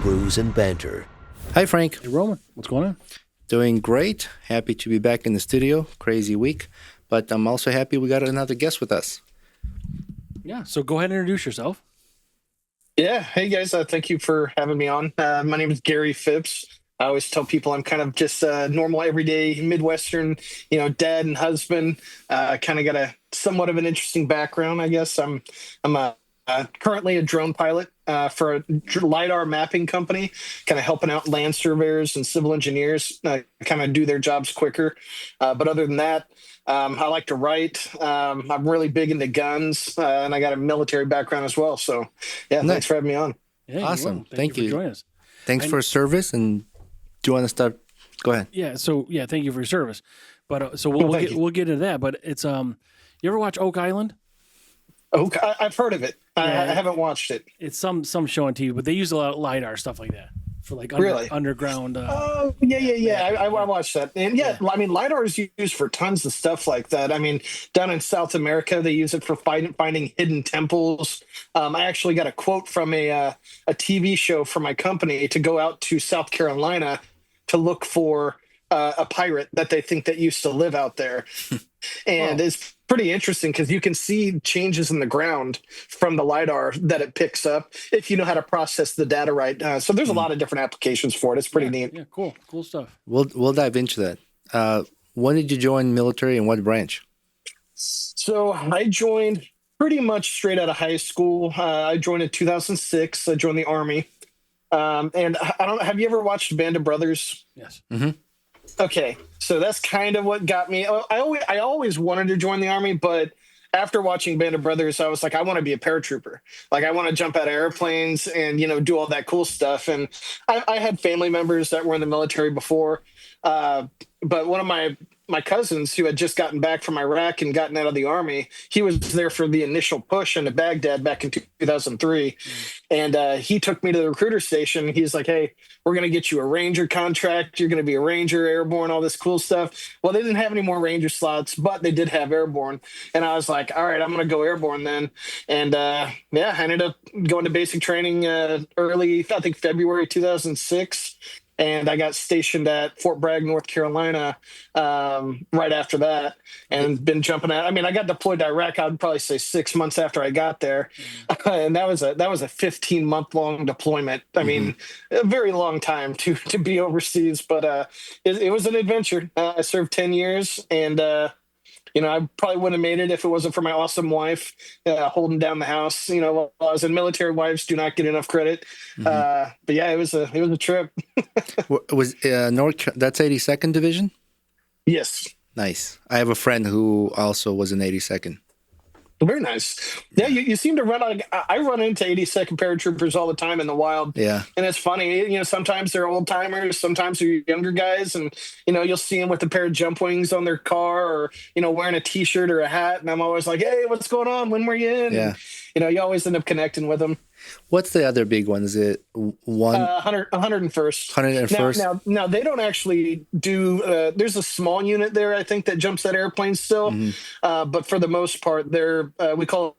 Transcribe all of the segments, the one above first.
brews, and banter. Hi, Frank. Hey, Roman, what's going on? Doing great. Happy to be back in the studio. Crazy week. But I'm also happy we got another guest with us. Yeah, so go ahead and introduce yourself. Yeah. Hey, guys. Thank you for having me on. My name is Gary Phipps. I always tell people I'm kind of just a normal, everyday Midwestern, dad and husband. Kind of got a somewhat of an interesting background, I guess. I'm currently a drone pilot for a LiDAR mapping company, kind of helping out land surveyors and civil engineers kind of do their jobs quicker. But other than that, I like to write. I'm really big into guns, and I got a military background as well. So, yeah, thanks for having me on. Yeah, Awesome. Thank you for joining us. Thanks for service. And do you want to start? Go ahead. Yeah. So thank you for your service. But so Well, we'll get into that. But it's you ever watch Oak Island? Oh, I've heard of it. I Yeah. haven't watched it. It's some show on TV, but they use a lot of LiDAR stuff like that for like Really? underground. Oh, yeah. I watched that. And I mean, LiDAR is used for tons of stuff like that. I mean, down in South America, they use it for finding hidden temples. I actually got a quote from a TV show for my company to go out to South Carolina to look for a pirate that they think that used to live out there. And it's pretty interesting because you can see changes in the ground from the LiDAR that it picks up if you know how to process the data right. So there's a lot of different applications for it. It's pretty neat. Yeah, cool stuff. We'll dive into that. When did you join military and what branch? So I joined pretty much straight out of high school. I joined in 2006. I joined the Army. And I don't know, have you ever watched Band of Brothers? Yes. Mm-hmm. Okay, so that's kind of what got me. I always wanted to join the Army, but after watching Band of Brothers, I was like, I want to be a paratrooper. Like, I want to jump out of airplanes and do all that cool stuff. And I had family members that were in the military before, but one of my cousins who had just gotten back from Iraq and gotten out of the Army, he was there for the initial push into Baghdad back in 2003. And he took me to the recruiter station. He's like, hey, we're going to get you a Ranger contract. You're going to be a Ranger, Airborne, all this cool stuff. Well, they didn't have any more Ranger slots, but they did have Airborne. And I was like, all right, I'm going to go Airborne then. And I ended up going to basic training early, I think February 2006. And I got stationed at Fort Bragg, North Carolina, right after that, and been jumping out. I mean, I got deployed to Iraq. I'd probably say 6 months after I got there, and that was a 15-month-long deployment. I mean, a very long time to be overseas, but it was an adventure. I served 10 years, and I probably wouldn't have made it if it wasn't for my awesome wife holding down the house. While I was in military, wives do not get enough credit. But yeah, it was a trip. Was that's 82nd Division? Yes. Nice. I have a friend who also was in 82nd. Very nice. Yeah, you seem to run. I run into 82nd paratroopers all the time in the wild. Yeah, and it's funny. Sometimes they're old timers, sometimes they're younger guys, and you'll see them with a pair of jump wings on their car, or wearing a T-shirt or a hat. And I'm always like, "Hey, what's going on? When were you in?" Yeah. And, you always end up connecting with them. What's the other big one? Is it 101st? 101st. Now they don't actually do. There's a small unit there, I think, that jumps at airplanes still. But for the most part, they're we call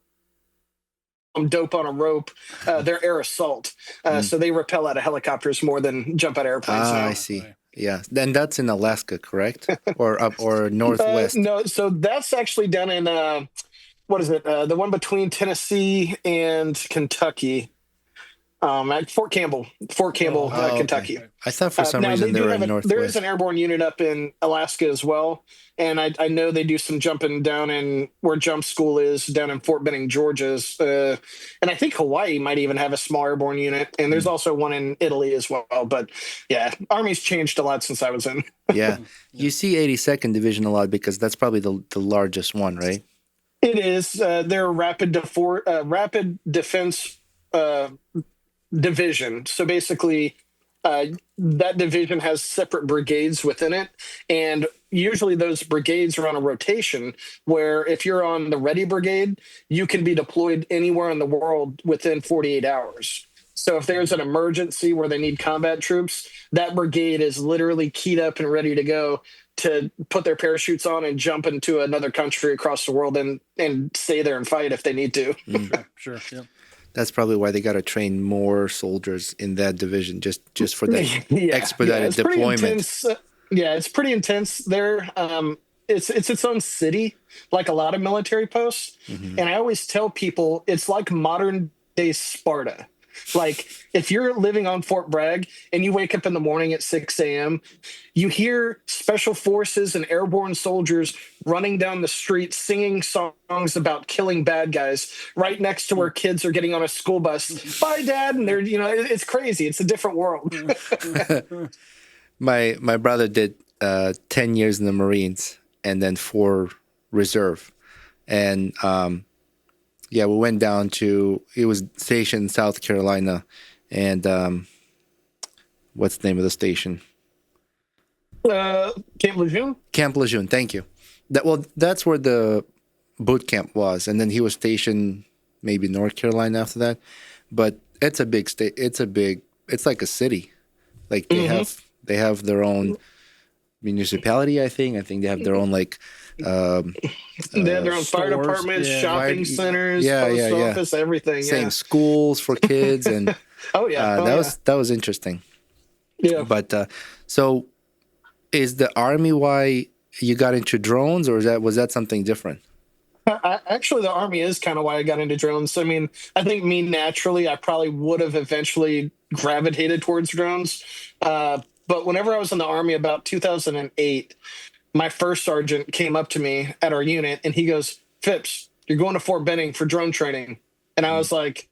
them dope on a rope. They're air assault, so they rappel out of helicopters more than jump out of airplanes. Now. I see. Yeah, then that's in Alaska, correct? Or up or northwest? No, so that's actually down in what is it? The one between Tennessee and Kentucky. At Fort Campbell, Kentucky. Okay. I thought for some reason they were in northwest. There is an airborne unit up in Alaska as well, and I know they do some jumping down in where jump school is down in Fort Benning, Georgia's, and I think Hawaii might even have a small airborne unit, and there's also one in Italy as well. But yeah, Army's changed a lot since I was in. Yeah, you see 82nd Division a lot because that's probably the largest one, right? It is. They're a rapid defense division. So basically, that division has separate brigades within it. And usually those brigades are on a rotation where if you're on the ready brigade, you can be deployed anywhere in the world within 48 hours. So if there's an emergency where they need combat troops, that brigade is literally keyed up and ready to go to put their parachutes on and jump into another country across the world and stay there and fight if they need to. Sure. Yeah. That's probably why they got to train more soldiers in that division, just for that expedited it's pretty deployment. intense. Yeah, it's pretty intense there. It's its own city, like a lot of military posts. Hmm. And I always tell people it's like modern day Sparta. Like if you're living on Fort Bragg and you wake up in the morning at 6 a.m., you hear special forces and airborne soldiers running down the street singing songs about killing bad guys right next to where kids are getting on a school bus. Bye, Dad. And they're, it's crazy. It's a different world. My brother did 10 years in the Marines and then 4 reserve, and yeah, we went down to. He was stationed in South Carolina, and what's the name of the station? Camp Lejeune? Camp Lejeune. Thank you. That's where the boot camp was, and then he was stationed maybe North Carolina after that. But it's a big state. It's like a city. Like they have their own municipality. I think they have their own like. They have their own fire stores, departments, yeah. shopping centers, Yeah, post yeah, yeah. office, everything. Same Yeah. schools for kids, and Oh yeah. that was interesting. Yeah. But so, is the Army why you got into drones, or was that something different? Actually, the Army is kind of why I got into drones. I mean, I think me naturally, I probably would have eventually gravitated towards drones. But whenever I was in the Army about 2008, my first sergeant came up to me at our unit and he goes, "Phipps, you're going to Fort Benning for drone training." And I was like,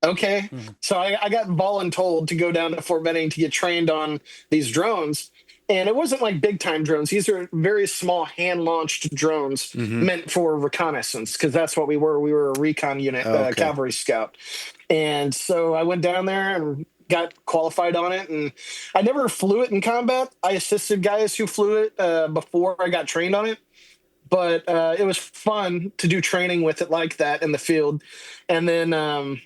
okay. So I got voluntold to go down to Fort Benning to get trained on these drones. And it wasn't like big time drones. These are very small hand launched drones meant for reconnaissance, because that's what we were. We were a recon unit, Okay. cavalry scout. And so I went down there and got qualified on it. And I never flew it in combat. I assisted guys who flew it before I got trained on it. But it was fun to do training with it like that in the field. And then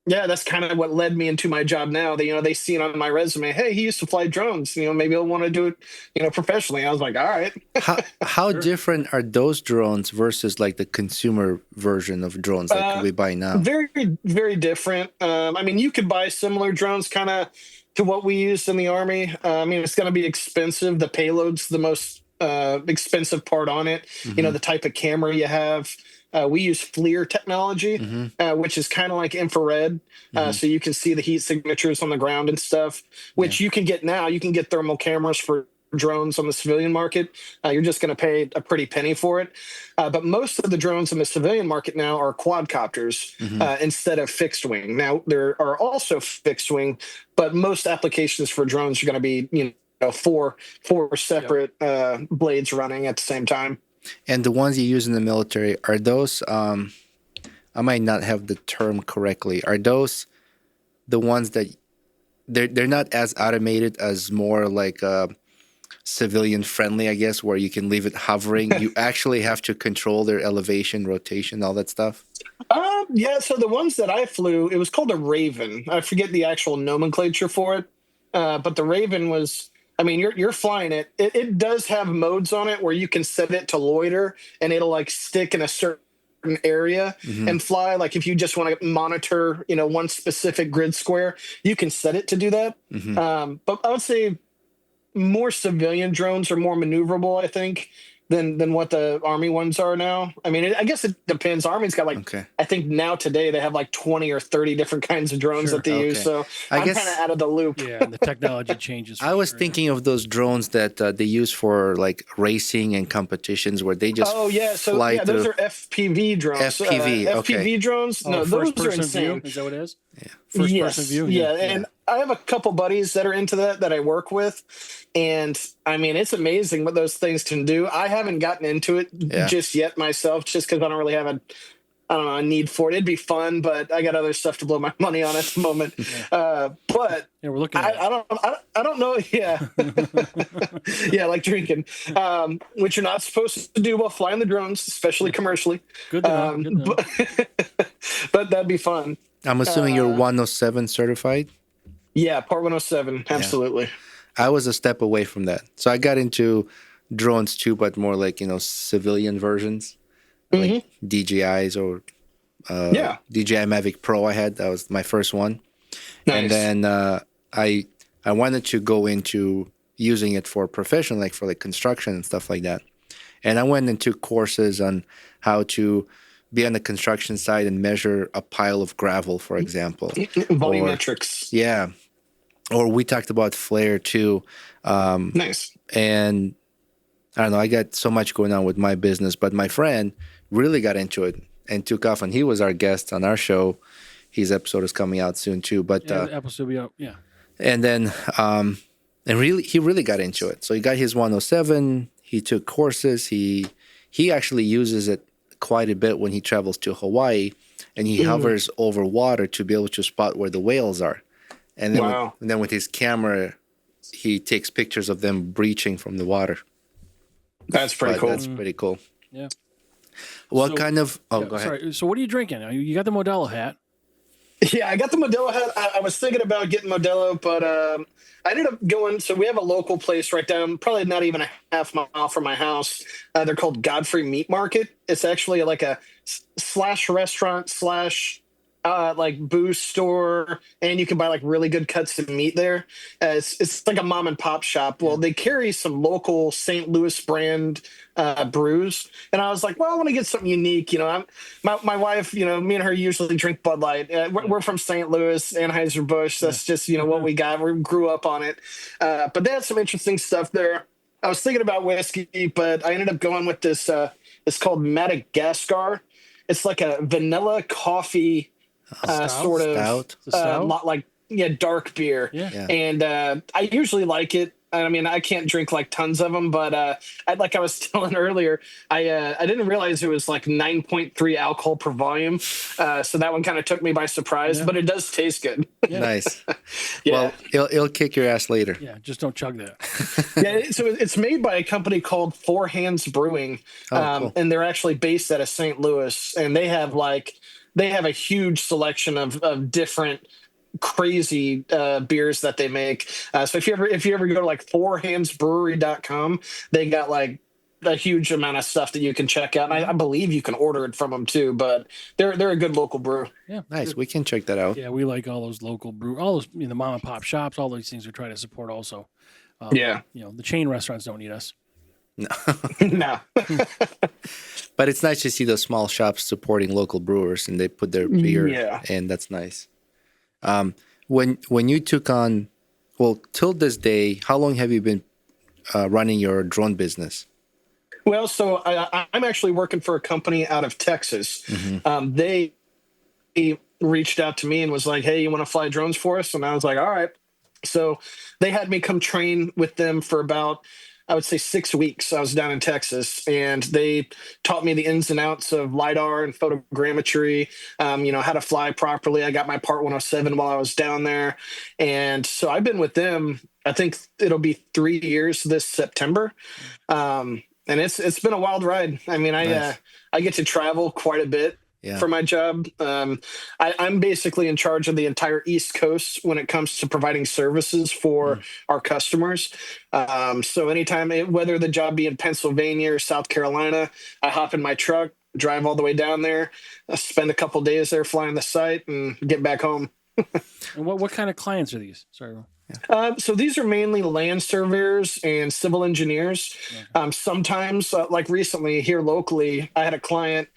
yeah, that's kind of what led me into my job now. They see it on my resume. Hey, he used to fly drones. Maybe he'll want to do it, professionally. I was like, all right. How different are those drones versus like the consumer version of drones that we buy now? Very, very different. I mean, you could buy similar drones kind of to what we used in the Army. I mean, it's going to be expensive. The payload's the most expensive part on it. The type of camera you have. We use FLIR technology, which is kind of like infrared. So you can see the heat signatures on the ground and stuff, which you can get now. You can get thermal cameras for drones on the civilian market. You're just going to pay a pretty penny for it. But most of the drones in the civilian market now are quadcopters instead of fixed wing. Now, there are also fixed wing, but most applications for drones are going to be, four separate blades running at the same time. And the ones you use in the military, are those, I might not have the term correctly, are those the ones that they're not as automated as more like civilian friendly, I guess, where you can leave it hovering? You actually have to control their elevation, rotation, all that stuff? Yeah, so the ones that I flew, it was called a Raven. I forget the actual nomenclature for it. But the Raven was... I mean, you're flying it. It does have modes on it where you can set it to loiter and it'll like stick in a certain area and fly. Like if you just want to monitor, one specific grid square, you can set it to do that. But I would say more civilian drones are more maneuverable, I think, than what the Army ones are now. I mean, I guess it depends. Army's got I think now today they have like 20 or 30 different kinds of drones that they use. So I'm kind of out of the loop. Yeah, and the technology changes. I was thinking of those drones that they use for like racing and competitions where they just fly through. Those are FPV drones. FPV drones. No, those are insane. View? Is that what it is? Yeah. First person view. Yeah, and I have a couple buddies that are into that I work with, and I mean it's amazing what those things can do. I haven't gotten into it just yet myself, just because I don't really have a need for it. It'd be fun, but I got other stuff to blow my money on at the moment. But we're looking. I don't know. Yeah, yeah, like drinking, which you're not supposed to do while flying the drones, especially commercially. Good to know. But that'd be fun. I'm assuming you're 107 certified? Yeah, Part 107, absolutely. I was a step away from that. So I got into drones too, but more like, civilian versions, like DJIs or Yeah. DJI Mavic Pro I had. That was my first one. And Nice. then I wanted to go into using it for professional, like for like construction and stuff like that. And I went and took courses on how to be on the construction site and measure a pile of gravel, for example. Volumetrics. Yeah. Or we talked about flare too. Nice. And I don't know, I got so much going on with my business, but my friend really got into it and took off. And he was our guest on our show. His episode is coming out soon too. But the episode will be out. Yeah. and then he really got into it. So he got his 107. He took courses. He actually uses it quite a bit when he travels to Hawaii, and he hovers over water to be able to spot where the whales are. And then, Wow. with his camera, he takes pictures of them breaching from the water. That's pretty But cool. That's pretty cool. Yeah. What So- kind of? Oh, Yeah, go ahead. Sorry. So what are you drinking? You got the Modelo hat. Yeah, I got the Modelo hat. I was thinking about getting Modelo, but I ended up going. So we have a local place right down, probably not even a half mile from my house. They're called Godfrey Meat Market. It's actually like a slash restaurant slash like booze store, and you can buy like really good cuts of meat there. It's like a mom and pop shop. Well, they carry some local St. Louis brand brews, and I was like, well, I want to get something unique. You know, my wife, you know, me and her usually drink Bud Light. We're from St. Louis, Anheuser-Busch. That's just, you know, what we got. We grew up on it. But they had some interesting stuff there. I was thinking about whiskey, but I ended up going with this. It's called Madagascar. It's like a vanilla coffee sort of Stout? It's a stout? like dark beer. Yeah. And I usually like it. I mean, I can't drink like tons of them, but like I was telling earlier, I didn't realize it was like 9.3 alcohol per volume. So that one kind of took me by surprise, but it does taste good. Yeah. Nice. Yeah. Well, it'll kick your ass later. Yeah. Just don't chug that. Yeah, so it's made by a company called Four Hands Brewing, Cool. and they're actually based out of St. Louis, and they have a huge selection of different crazy beers that they make. So if you ever go to like fourhandsbrewery.com, they got like a huge amount of stuff that you can check out. And I believe you can order it from them too, but they're a good local brew. Yeah. Nice. We can check that out. Yeah. We like all those local all those, the mom and pop shops, all these things we try to support also. Yeah. You know, the chain restaurants don't need us. No. But it's nice to see those small shops supporting local brewers, and they put their beer, Yeah. and that's nice. When you took on, well, till this day, how long have you been running your drone business? Well, so I'm actually working for a company out of Texas. They reached out to me and was like, hey, you want to fly drones for us? And I was like, all right. So they had me come train with them for about, I would say, 6 weeks. I was down in Texas, and they taught me the ins and outs of LiDAR and photogrammetry, how to fly properly. I got my Part 107 while I was down there. And so I've been with them, I think it'll be 3 years this September. And it's been a wild ride. I mean, Nice. I get to travel quite a bit. Yeah. For my job. I'm basically in charge of the entire East Coast when it comes to providing services for our customers. So anytime, whether the job be in Pennsylvania or South Carolina, I hop in my truck, drive all the way down there, spend a couple days there flying the site, and get back home. And what kind of clients are these? Sorry. So these are mainly land surveyors and civil engineers. Sometimes, like recently here locally, I had a client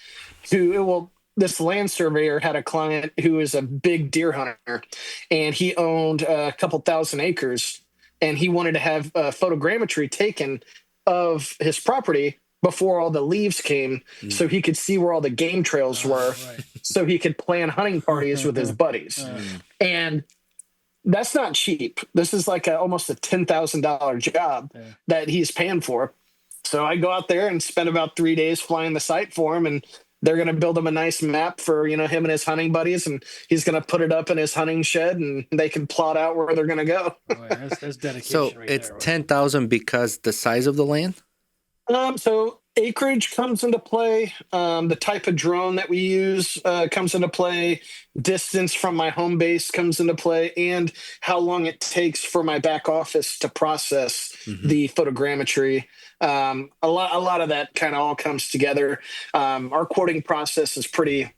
this land surveyor had a client who is a big deer hunter, and he owned a couple thousand acres, and he wanted to have photogrammetry taken of his property before all the leaves came, so he could see where all the game trails were, Right. so he could plan hunting parties with his buddies. And that's not cheap. This is like almost a $10,000 job that he's paying for. So I go out there and spend about 3 days flying the site for him, and they're going to build him a nice map for, him and his hunting buddies, and he's going to put it up in his hunting shed, and they can plot out where they're going to go. Boy, that's dedication. So right it's there. 10,000 because the size of the land? So acreage comes into play. The type of drone that we use comes into play. Distance from my home base comes into play, and how long it takes for my back office to process the photogrammetry. A lot of that kind of all comes together. Our quoting process is pretty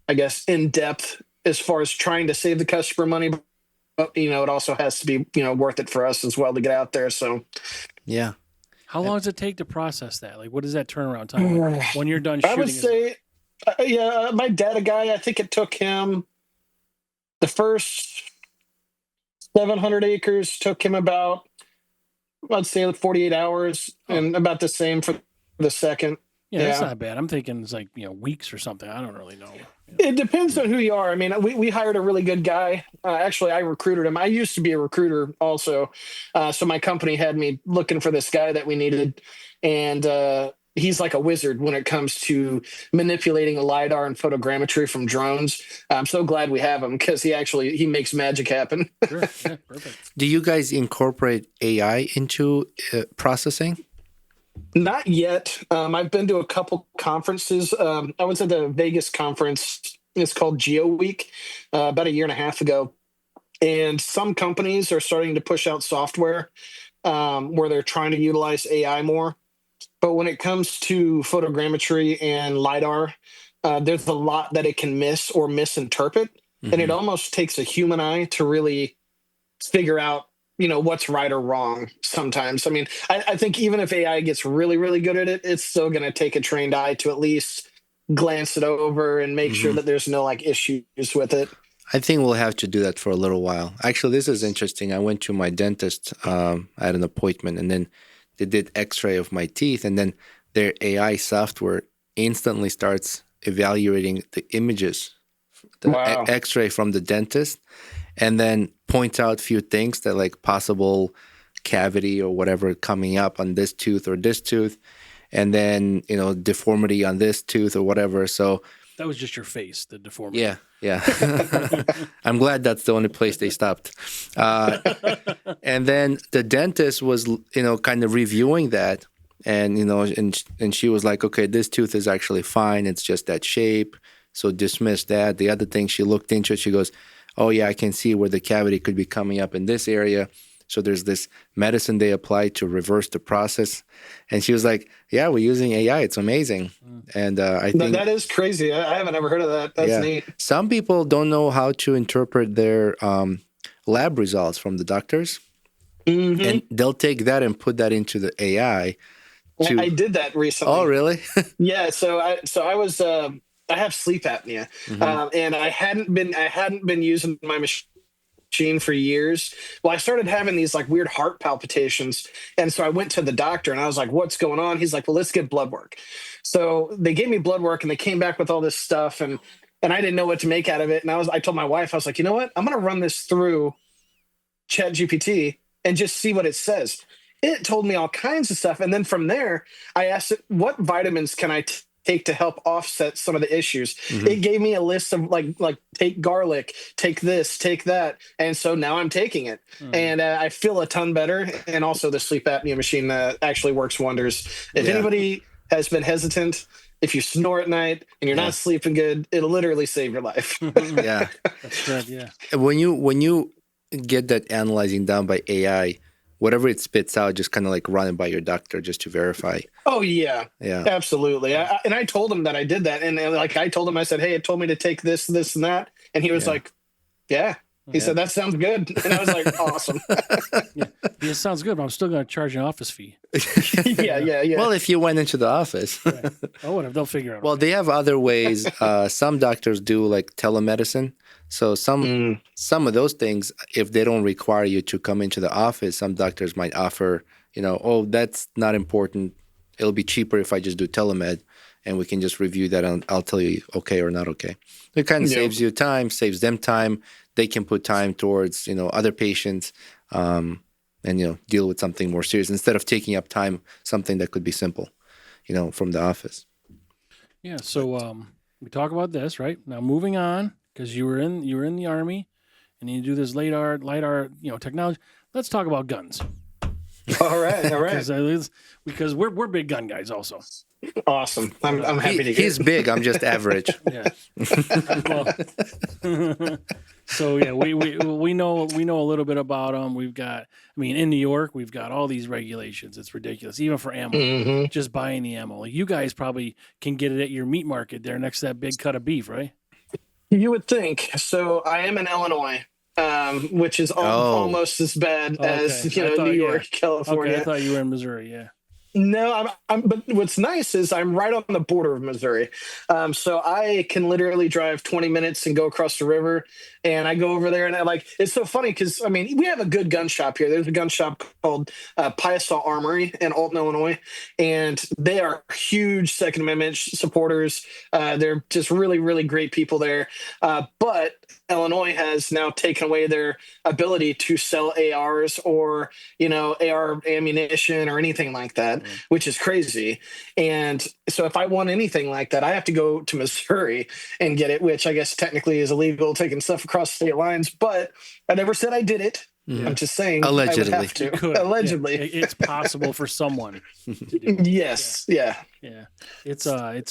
I guess, in depth as far as trying to save the customer money. But, it also has to be, worth it for us as well to get out there. So, Yeah. How long does it take to process that? Like, what is that turnaround time? Like, when you're done I would shooting? say, my data guy, I think it took him the first 700 acres took him about, I'd say, 48 hours, and about the same for the second. Yeah, that's Yeah. not bad. I'm thinking it's like, weeks or something. I don't really know. It depends on who you are. I mean, we hired a really good guy. Actually, I recruited him. I used to be a recruiter also. So my company had me looking for this guy that we needed. And he's like a wizard when it comes to manipulating a LiDAR and photogrammetry from drones. I'm so glad we have him because he makes magic happen. Sure. Yeah, perfect. Do you guys incorporate AI into processing? Not yet. I've been to a couple conferences. I was at the Vegas conference. It's called Geo Week about a year and a half ago. And some companies are starting to push out software where they're trying to utilize AI more. But when it comes to photogrammetry and LiDAR, there's a lot that it can miss or misinterpret. And it almost takes a human eye to really figure out what's right or wrong sometimes. I mean, I think even if AI gets really, really good at it, it's still going to take a trained eye to at least glance it over and make sure that there's no issues with it. I think we'll have to do that for a little while. Actually, this is interesting. I went to my dentist at an appointment, and then they did x-ray of my teeth, and then their AI software instantly starts evaluating the images, the Wow. x-ray from the dentist, and then point out a few things that like possible cavity or whatever coming up on this tooth or this tooth, and then deformity on this tooth or whatever. So That was just your face, the deformity. yeah. I'm glad that's the only place they stopped. And then the dentist was kind of reviewing that, and and she was like, okay, this tooth is actually fine, it's just that shape, so dismiss that. The other thing, she looked into it, she goes, oh yeah, I can see where the cavity could be coming up in this area. So there's this medicine they apply to reverse the process. And she was like, yeah, we're using AI. It's amazing. And I think That is crazy. I haven't ever heard of that. That's neat. Some people don't know how to interpret their lab results from the doctors. And they'll take that and put that into the AI. I did that recently. Oh, really? Yeah. So I was I have sleep apnea, and I hadn't been using my machine for years. Well, I started having these weird heart palpitations, and so I went to the doctor, and I was like, "What's going on?" He's like, "Well, let's get blood work." So they gave me blood work, and they came back with all this stuff, and I didn't know what to make out of it. And I told my wife, I was like, "You know what? I'm going to run this through ChatGPT and just see what it says." It told me all kinds of stuff, and then from there, I asked it, "What vitamins can I take to help offset some of the issues?" It gave me a list of like take garlic, take this, take that, and so now I'm taking it, and I feel a ton better. And also, the sleep apnea machine actually works wonders. If anybody has been hesitant, if you snore at night and you're not sleeping good, it'll literally save your life. Yeah. That's good. Yeah. When you get that analyzing done by AI, whatever it spits out, just kind of run it by your doctor just to verify. Oh yeah, Yeah. absolutely. And I told him that I did that, and I told him, I said, "Hey, it told me to take this, this, and that," and he was like, "Yeah." He said, "That sounds good," and I was like, "Awesome." Yeah, it sounds good, but I'm still going to charge an office fee. Yeah. Well, if you went into the office. Right. Oh, whatever. They'll figure it out. Well, they have other ways. Some doctors do telemedicine. So some of those things, if they don't require you to come into the office, some doctors might offer, oh, that's not important. It'll be cheaper if I just do telemed, and we can just review that, and I'll tell you okay or not okay. It kind of saves you time, saves them time. They can put time towards, other patients, and, deal with something more serious instead of taking up time, something that could be simple, from the office. Yeah. So we talk about this, right? Now moving on, because you were in the Army, and you do this LiDAR, technology. Let's talk about guns. All right. Because we're big gun guys also. Awesome. I'm happy to hear. He's big. I'm just average. Yeah. So yeah, we know a little bit about them. We've got, in New York, we've got all these regulations. It's ridiculous, even for ammo. Just buying the ammo. You guys probably can get it at your meat market there next to that big cut of beef, right? You would think. So I am in Illinois, which is Oh, almost as bad Okay, as I New thought, yeah. York, Okay, I California. thought you were in Missouri. Yeah. No, but what's nice is I'm right on the border of Missouri. So I can literally drive 20 minutes and go across the river. And I go over there and it's so funny because, I mean, we have a good gun shop here. There's a gun shop called Piasaw Armory in Alton, Illinois. And they are huge Second Amendment supporters. They're just really, really great people there. But Illinois has now taken away their ability to sell ARs or, AR ammunition or anything like that, Mm. which is crazy. And so if I want anything like that, I have to go to Missouri and get it, which I guess technically is illegal, taking stuff across state lines. But I never said I did it. Yeah. I'm just saying I would allegedly. have You to. could. Yeah. Allegedly. It's possible for someone to do. Yes. Yeah. Yeah. It's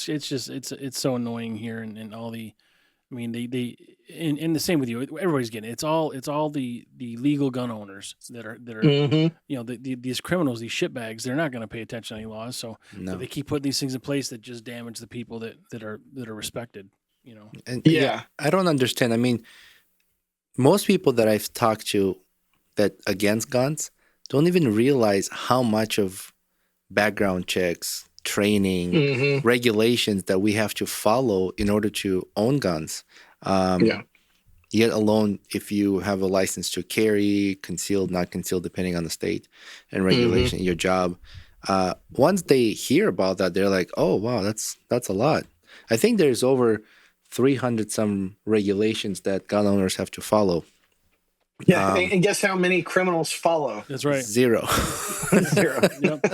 just it's so annoying here and all the. I mean, they and the same with you. Everybody's getting it. It's all the legal gun owners that are Hmm. these criminals, these shitbags. They're not going to pay attention to any laws, so No. they keep putting these things in place that just damage the people that are respected. And Yeah. I don't understand. I mean, most people that I've talked to that against guns don't even realize how much of background checks, training, Hmm. regulations that we have to follow in order to own guns. Yeah. Yet alone, if you have a license to carry, concealed, not concealed, depending on the state and regulation, your job. Once they hear about that, they're like, "Oh, wow, that's a lot." I think there's over 300 some regulations that gun owners have to follow. Yeah. And guess how many criminals follow? That's right. Zero. Zero. Yep.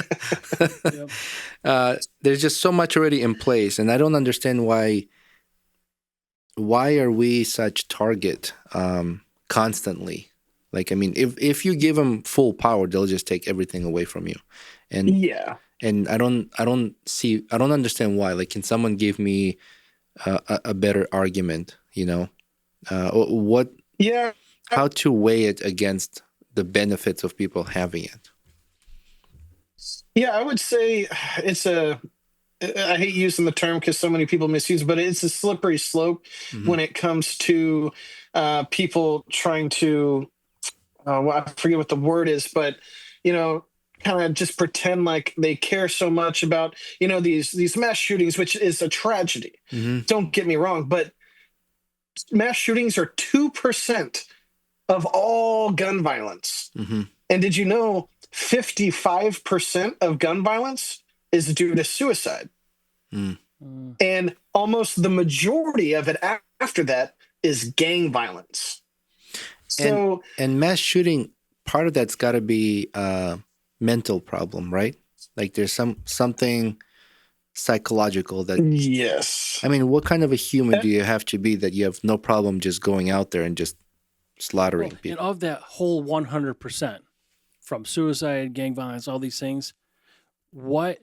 Yep. There's just so much already in place, and I don't understand why are we such target constantly? Like, I mean, if you give them full power, they'll just take everything away from you, and Yeah. I don't understand why. Like, can someone give me a better argument? What Yeah. how to weigh it against the benefits of people having it? Yeah. I would say I hate using the term because so many people misuse, but it's a slippery slope Mm-hmm. when it comes to people trying to, well, I forget what the word is, but kind of just pretend like they care so much about these mass shootings, which is a tragedy. Mm-hmm. Don't get me wrong, but mass shootings are 2% of all gun violence. Mm-hmm. And did you know 55% of gun violence is due to suicide? Mm. Mm. And almost the majority of it after that is gang violence. So, And mass shooting, part of that's got to be a mental problem, right? Like there's something psychological that. yes. I mean, what kind of a human do you have to be that you have no problem just going out there and just slaughtering And people? of that whole 100%, from suicide, gang violence, all these things, what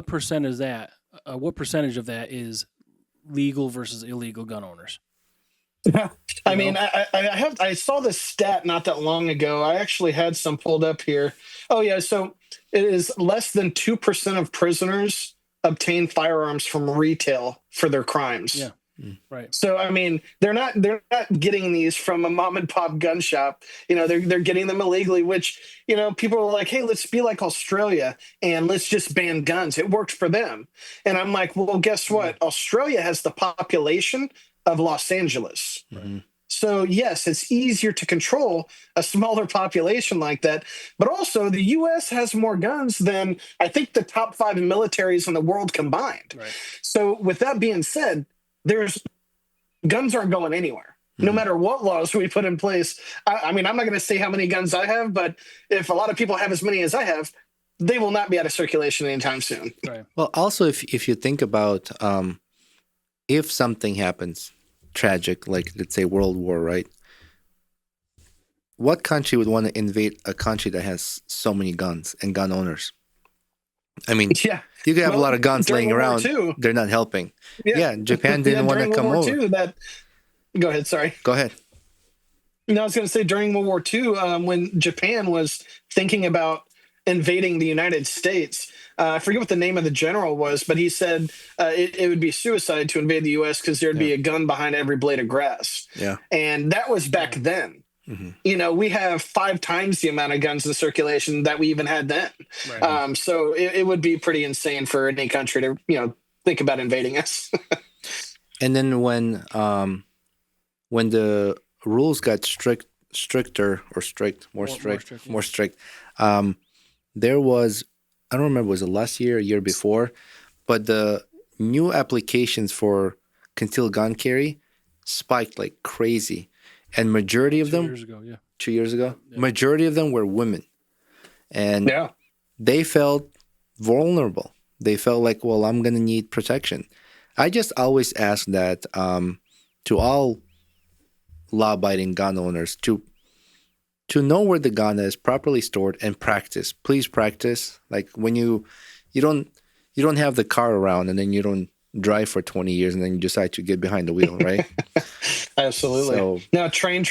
percent is that? What percentage of that is legal versus illegal gun owners? I mean, I saw this stat not that long ago. I actually had some pulled up here. Oh yeah, so it is less than 2% of prisoners obtain firearms from retail for their crimes. Yeah. Right. So I mean, they're not getting these from a mom and pop gun shop. They're getting them illegally, which, people are like, "Hey, let's be like Australia and let's just ban guns." It worked for them. And I'm like, "Well, guess what? Australia has the population of Los Angeles." Mm-hmm. So yes, it's easier to control a smaller population like that. But also the US has more guns than I think the top 5 militaries in the world combined. Right. So with that being said, guns aren't going anywhere. No matter what laws we put in place. I mean, I'm not going to say how many guns I have, but if a lot of people have as many as I have, they will not be out of circulation anytime soon. Right. Well, also, if you think about if something happens tragic, like let's say World War, right? What country would want to invade a country that has so many guns and gun owners? I mean, Yeah. you could have a Well, lot of guns during laying World around. War II. They're not helping. Yeah, Japan didn't want to during come World War over. II, go ahead, sorry. Go ahead. No, I was going to say during World War II, when Japan was thinking about invading the United States. I forget what the name of the general was, but he said it would be suicide to invade the U.S. because there'd Yeah. be a gun behind every blade of grass. Yeah. And that was back then. Mm-hmm. You know, we have 5 times the amount of guns in circulation that we even had then. Right. So it would be pretty insane for any country to, you know, think about invading us. And then when the rules got stricter or strict, more strict, there was, I don't remember, was it last year, a year before, but the new applications for concealed gun carry spiked like crazy. And majority of them, 2 years ago, yeah. 2 years ago, Yeah. majority of them were women. And Yeah. they felt vulnerable. They felt like, well, I'm going to need protection. I just always ask that to all law-abiding gun owners to know where the gun is properly stored and practice. Please practice. Like when you don't have the car around and then you don't drive for 20 years and then you decide to get behind the wheel, right? Absolutely. So, No, train.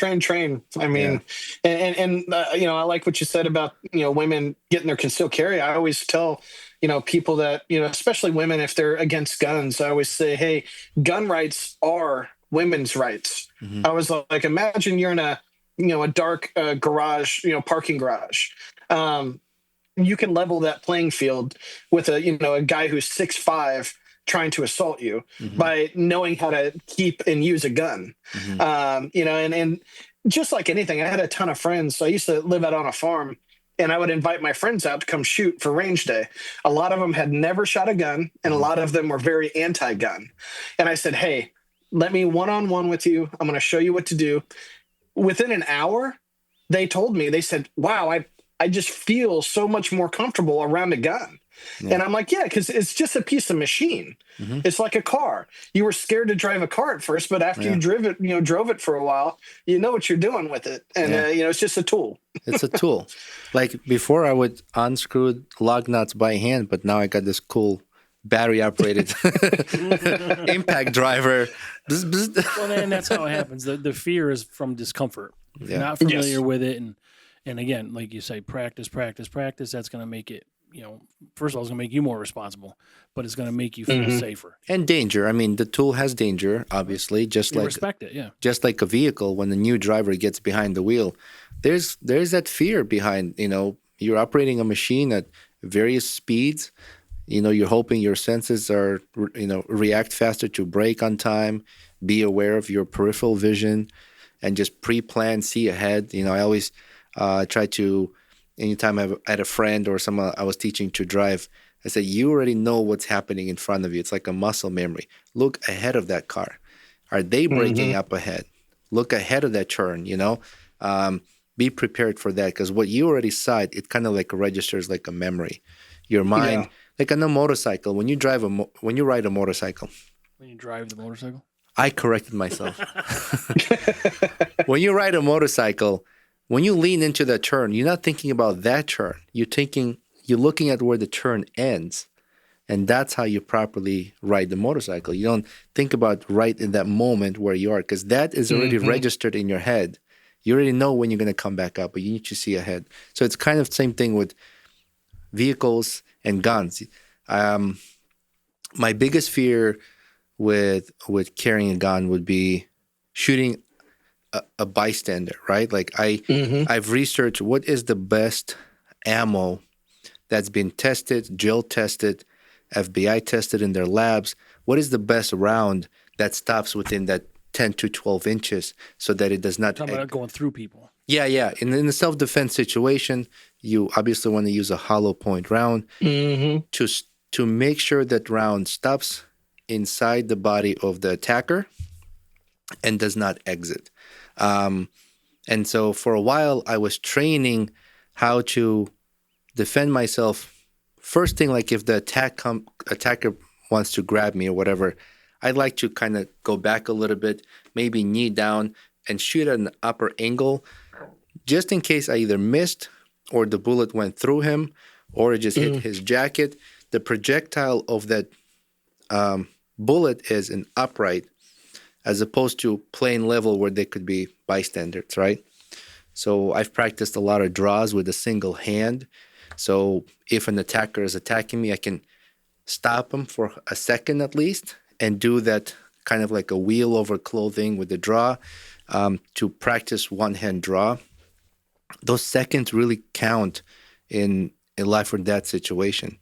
I mean, and you know, I like what you said about, you know, women getting their concealed carry. I always tell, you know, people that, you know, especially women, if they're against guns, I always say, hey, gun rights are women's rights. mhm. I was like, imagine you're in a, you know, a dark garage, you know, parking garage. You can level that playing field with a, you know, a guy who's 6'5" trying to assault you Mhm. by knowing how to keep and use a gun. Mhm. You know, and just like anything, I had a ton of friends. So I used to live out on a farm, and I would invite my friends out to come shoot for range day. A lot of them had never shot a gun, and a lot of them were very anti-gun. And I said, hey, let me one-on-one with you. I'm going to show you what to do. Within an hour, they told me, they said, wow, I just feel so much more comfortable around a gun. Yeah. And I'm like, yeah, because it's just a piece of machine. Mhm. It's like a car. You were scared to drive a car at first, but after Yeah. you drove it for a while, you know what you're doing with it. And, Yeah. you know, it's just a tool. It's a tool. Like before, I would unscrew lug nuts by hand, but now I got this cool battery-operated impact driver. Bzz, bzz. Well, then that's how it happens. The fear is from discomfort. If Yeah. you're not familiar Yes. with it, and again, like you say, practice. That's going to make it, you know, first of all, it's going to make you more responsible, but it's going to make you feel Mhm. safer. And danger. I mean, the tool has danger, obviously, just You like respect it, yeah. a vehicle. When the new driver gets behind the wheel, there's that fear behind. You know, you're operating a machine at various speeds. You know, you're hoping your senses are, you know, react faster to brake on time. Be aware of your peripheral vision, and just pre-plan, see ahead. You know, I always try to. Anytime I had a friend or someone I was teaching to drive, I said, you already know what's happening in front of you. It's like a muscle memory. Look ahead of that car. Are they braking up ahead? Look ahead of that turn, you know? Be prepared for that, because what you already saw, it kind of like registers like a memory. Your mind, Yeah. like on a motorcycle, when you ride a motorcycle, When you drive the motorcycle. I corrected myself. When you ride a motorcycle, when you lean into that turn, you're not thinking about that turn. You're looking at where the turn ends. And that's how you properly ride the motorcycle. You don't think about right in that moment where you are, because that is already registered in your head. You already know when you're going to come back up, but you need to see ahead. So it's kind of the same thing with vehicles and guns. My biggest fear with carrying a gun would be shooting a bystander, right? Like I've researched what is the best ammo that's been tested, Jill tested, FBI tested in their labs. What is the best round that stops within that 10 to 12 inches so that it does not... Talking about going through people. Yeah. In a self-defense situation, you obviously want to use a hollow point round to make sure that round stops inside the body of the attacker and does not exit. And so for a while, I was training how to defend myself. First thing, like if the attacker wants to grab me or whatever, I'd like to kind of go back a little bit, maybe knee down and shoot at an upper angle, just in case I either missed or the bullet went through him or it just hit his jacket. The projectile of that bullet is an upright as opposed to plain level where they could be bystanders, right? So I've practiced a lot of draws with a single hand. So if an attacker is attacking me, I can stop him for a second at least and do that kind of like a wheel over clothing with the draw to practice one-hand draw. Those seconds really count in a life or death situation.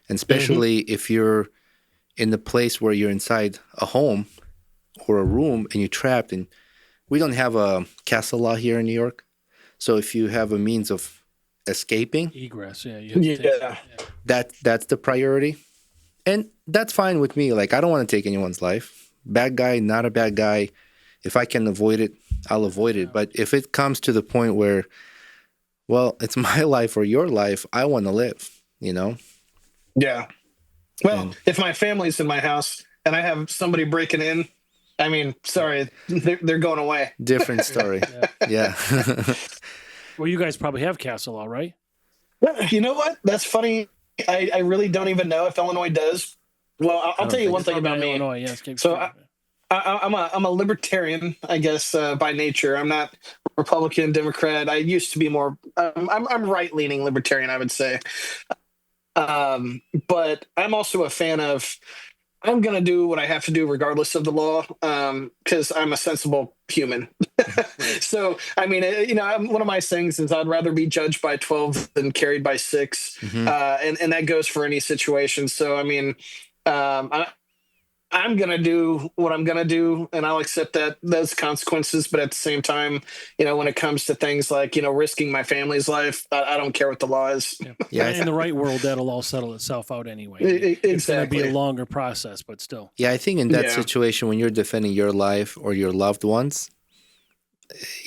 And especially if you're in the place where you're inside a home or a room and you're trapped, and we don't have a castle law here in New York. So if you have a means of escaping, Egress, yeah. You have to take, Yeah. that's the priority. And that's fine with me. Like, I don't want to take anyone's life. Bad guy, not a bad guy. If I can avoid it, I'll avoid it. But if it comes to the point where, well, it's my life or your life, I want to live, you know? Yeah. Well, And- if my family's in my house and I have somebody breaking in, I mean, sorry, they're going away. Different story. Yeah. Well, you guys probably have castle law, right? You know what? That's funny. I really don't even know if Illinois does. Well, I'll tell you one thing about me. Illinois, yes. So I'm a libertarian, I guess, by nature. I'm not Republican, Democrat. I used to be more. I'm right leaning libertarian, I would say. But I'm also a fan of. I'm gonna do what I have to do regardless of the law, because I'm a sensible human. So, I mean, one of my sayings is I'd rather be judged by 12 than carried by 6, and that goes for any situation. So, I mean, I'm gonna do what I'm gonna do, and I'll accept those consequences. But at the same time, when it comes to things like risking my family's life, I don't care what the law is. Yeah, in the right world, that'll all settle itself out anyway. Exactly. It's going to be a longer process, but still. Yeah, I think in that Yeah. situation, when you're defending your life or your loved ones,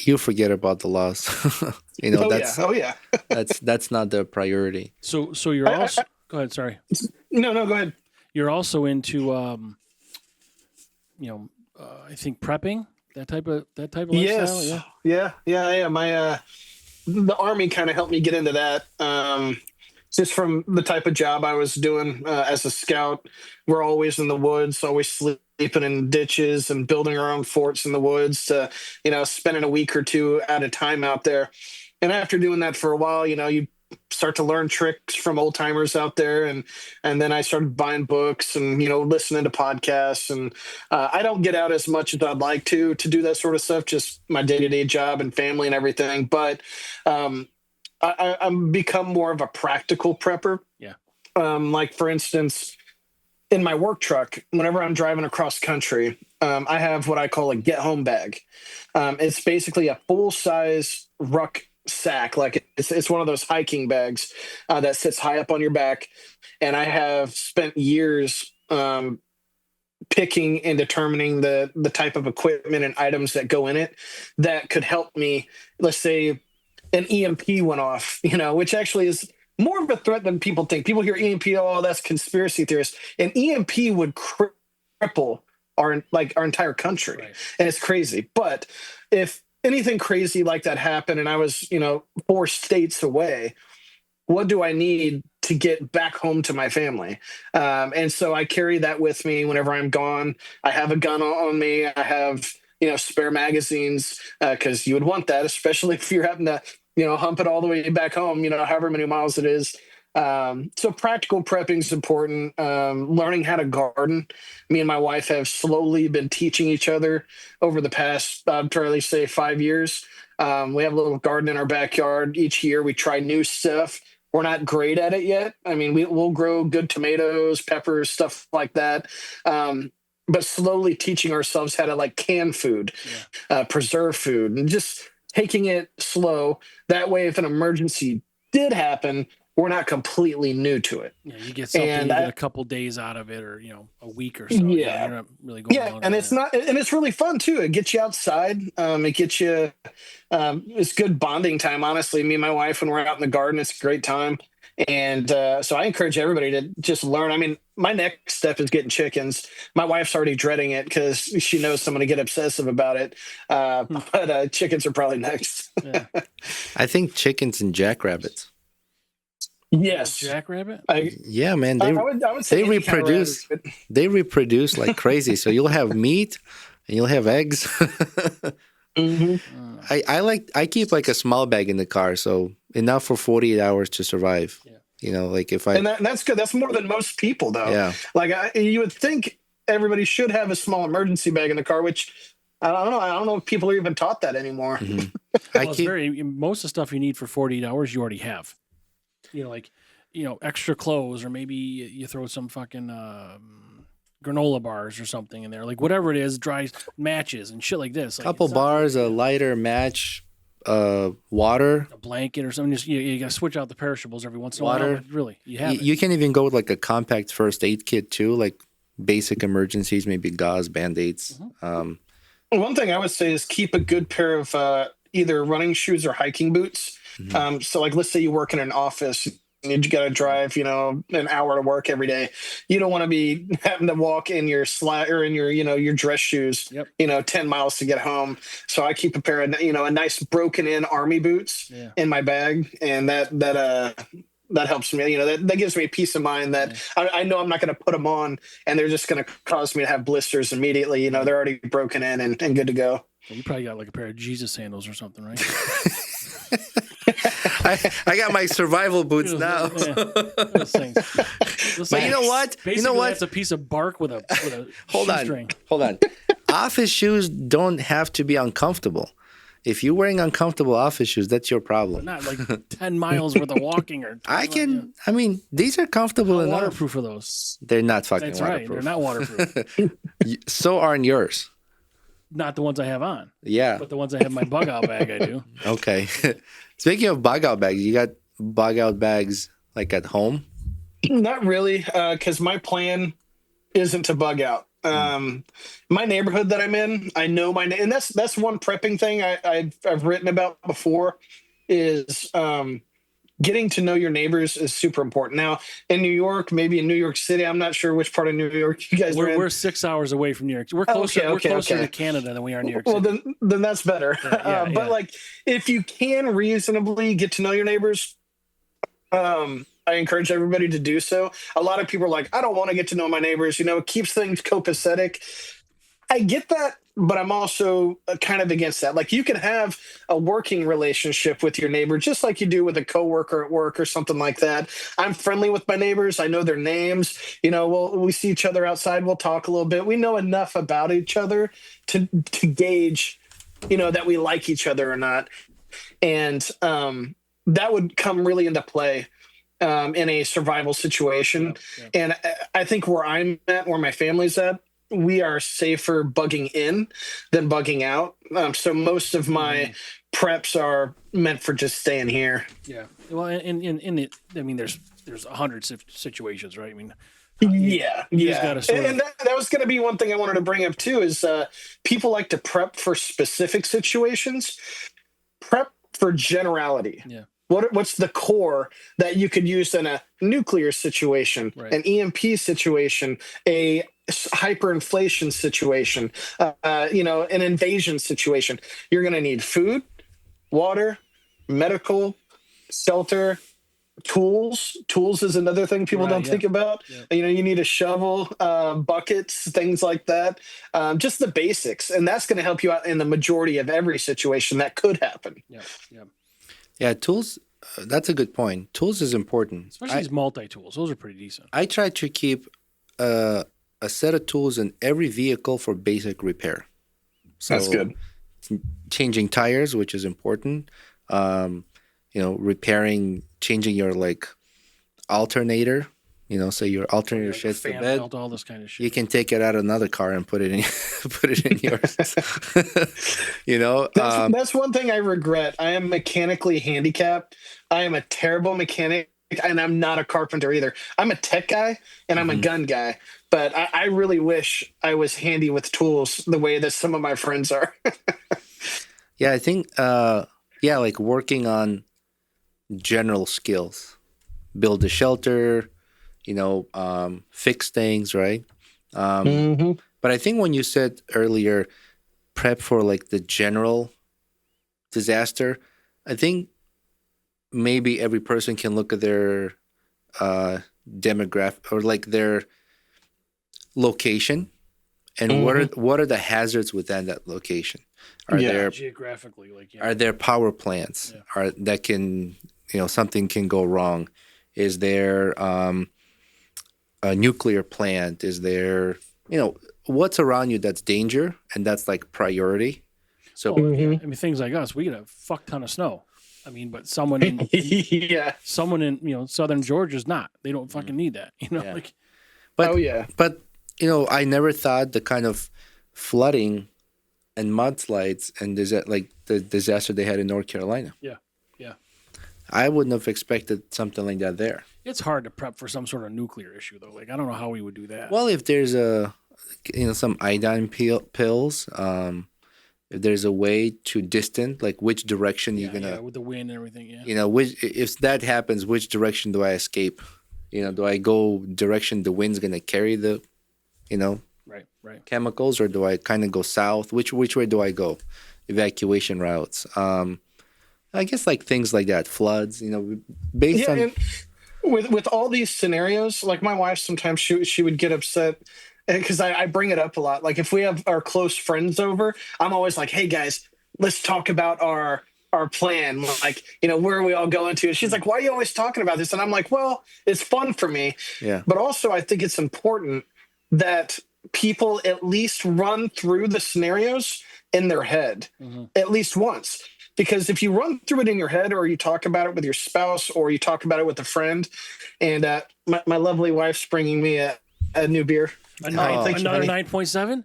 you forget about the laws. Oh yeah. that's not the priority. So you're also. Go ahead. Sorry. No, go ahead. You're also into, I think prepping, that type of lifestyle. Yes. Yeah. Yeah. My the Army kind of helped me get into that. Just from the type of job I was doing as a scout, we're always in the woods, always sleeping in ditches and building our own forts in the woods to, spending a week or two at a time out there. And after doing that for a while, you start to learn tricks from old timers out there. And then I started buying books and, listening to podcasts. And I don't get out as much as I'd like to do that sort of stuff, just my day-to-day job and family and everything. But I'm become more of a practical prepper. Yeah. Like, for instance, in my work truck, whenever I'm driving across country, I have what I call a get home bag. It's basically a full-size ruck sack. Like, it's one of those hiking bags that sits high up on your back. And I have spent years picking and determining the type of equipment and items that go in it that could help me. Let's say an EMP went off, which actually is more of a threat than people think. People hear EMP, oh, that's conspiracy theorists. An EMP would cripple our entire country. Right. And it's crazy. But if anything crazy like that happened and I was, 4 states away, what do I need to get back home to my family? And so I carry that with me whenever I'm gone. I have a gun on me. I have, spare magazines, because you would want that, especially if you're having to, hump it all the way back home, however many miles it is. So practical prepping is important. Learning how to garden. Me and my wife have slowly been teaching each other over the past, I'd probably say 5 years. We have a little garden in our backyard. Each year we try new stuff. We're not great at it yet. I mean, we'll grow good tomatoes, peppers, stuff like that. But slowly teaching ourselves how to can food, preserve food, and just taking it slow. That way, if an emergency did happen, we're not completely new to it. Yeah, you get something, And you get a couple days out of it, or a week or so. Yeah. You're not really going Yeah, longer and than it's that. and it's really fun too. It gets you outside. It gets you. It's good bonding time. Honestly, me and my wife, when we're out in the garden, it's a great time. And so I encourage everybody to just learn. I mean, my next step is getting chickens. My wife's already dreading it because she knows I'm going to get obsessive about it. But chickens are probably next. Yeah. I think chickens and jackrabbits. Yes. Jackrabbit? Yeah, man, I would say they any kind of reproduce. rabbit, but- They reproduce like crazy. So you'll have meat and you'll have eggs. Mhm. I keep like a small bag in the car, so enough for 48 hours to survive. Yeah. You know, like if I, And that's good. That's more than most people, though. yeah. Like you would think everybody should have a small emergency bag in the car, which I don't know. I don't know if people are even taught that anymore. Hmm. Well, it's most of the stuff you need for 48 hours you already have. You know, like, extra clothes, or maybe you throw some fucking granola bars or something in there, like whatever it is, dry matches and shit like this. Like, couple bars, a lighter match, water. a blanket or something. Just you got to switch out the perishables every once in a Water. while. But really, you have it. You can even go with like a compact first aid kit too, like basic emergencies, maybe gauze, band-aids. One thing I would say is keep a good pair of either running shoes or hiking boots. So, like, let's say you work in an office and you got to drive, an hour to work every day. You don't want to be having to walk in your or in your dress shoes, 10 miles to get home. So I keep a pair of, a nice broken in army boots in my bag, and that helps me. That gives me peace of mind that I know I'm not going to put them on and they're just going to cause me to have blisters immediately. They're already broken in and good to go. Well, you probably got like a pair of Jesus sandals or something, right? I got my survival boots now. Those things. But you know what? Basically, that's a piece of bark with a shoestring. Hold on. Office shoes don't have to be uncomfortable. If you're wearing uncomfortable office shoes, that's your problem. But not like 10 miles worth of walking or. I mean, these are comfortable enough. Waterproof are those? They're not fucking That's waterproof. right. They're not waterproof. So aren't yours. Not the ones I have on. Yeah. But the ones I have in my bug out bag, I do. Okay. Speaking of bug out bags, you got bug out bags like at home? Not really, because my plan isn't to bug out. My neighborhood that I'm in, I know and that's one prepping thing I've written about before is getting to know your neighbors is super important. Now in New York, maybe in New York City, I'm not sure which part of New York you guys are in. We're 6 hours away from New York. We're closer. We're closer to Canada than we are New York City. Well, then that's better. But like, if you can reasonably get to know your neighbors, I encourage everybody to do so. A lot of people are like, I don't want to get to know my neighbors. It keeps things copacetic. I get that, but I'm also kind of against that. Like, you can have a working relationship with your neighbor, just like you do with a coworker at work or something like that. I'm friendly with my neighbors. I know their names. We see each other outside. We'll talk a little bit. We know enough about each other to gauge, that we like each other or not. And that would come really into play in a survival situation. And I think where I'm at, where my family's at, we are safer bugging in than bugging out. So most of my preps are meant for just staying here. Yeah. Well, in it, I mean, there's 100 situations, right? I mean, Yeah. And that was going to be one thing I wanted to bring up too, is people like to prep for specific situations. Prep for generality. Yeah. What's the core that you could use in a nuclear situation, an EMP situation, a hyperinflation situation, an invasion situation? You're going to need food, water, medical, shelter, tools. Tools is another thing people don't think about. Yeah. You need a shovel, buckets, things like that. Just the basics. And that's going to help you out in the majority of every situation that could happen. Yeah, tools, that's a good point. Tools is important. Especially these multi-tools. Those are pretty decent. I try to keep a set of tools in every vehicle for basic repair. So that's good. Changing tires, which is important. Repairing, changing your alternator. Say your alternator shits the bed. Belt, all this kind of shit. You can take it out of another car and put it in yours. That's one thing I regret. I am mechanically handicapped. I am a terrible mechanic, and I'm not a carpenter either. I'm a tech guy and I'm a gun guy, but I really wish I was handy with tools the way that some of my friends are. Yeah, I think like working on general skills, build a shelter, fix things, right? But I think when you said earlier, prep for the general disaster, I think maybe every person can look at their demographic or their location and what are the hazards within that location? Are there geographically are there power plants that can something can go wrong? Is there a nuclear plant? Is there, what's around you that's danger, and that's like priority. So Oh, yeah. I mean, things like us, we get a fuck ton of snow. I mean, but someone in Yeah. someone in southern Georgia's not. They don't fucking need that. Yeah. Like but Oh, yeah. but I never thought the kind of flooding and mudslides and like the disaster they had in North Carolina. yeah, yeah. I wouldn't have expected something like that there. It's hard to prep for some sort of nuclear issue though. Like I don't know how we would do that. Well, if there's some iodine pills, if there's a way to distance, like which direction you're gonna, with the wind and everything. Yeah. which if that happens, which direction do I escape? Do I go direction the wind's gonna carry the, Right. chemicals, or do I kind of go south? Which way do I go? Evacuation routes. I guess like things like that, floods. Based Yeah, on. and with all these scenarios, like my wife sometimes she would get upset because I bring it up a lot. Like if we have our close friends over, I'm always like, "Hey guys, let's talk about our plan. Like, where are we all going to?" And she's like, "Why are you always talking about this?" And I'm like, "Well, it's fun for me, Yeah. but also I think it's important that people at least run through the scenarios in their head at least once." Because if you run through it in your head, or you talk about it with your spouse, or you talk about it with a friend, and my lovely wife's bringing me a new beer. Thank you, Another honey. 9.7.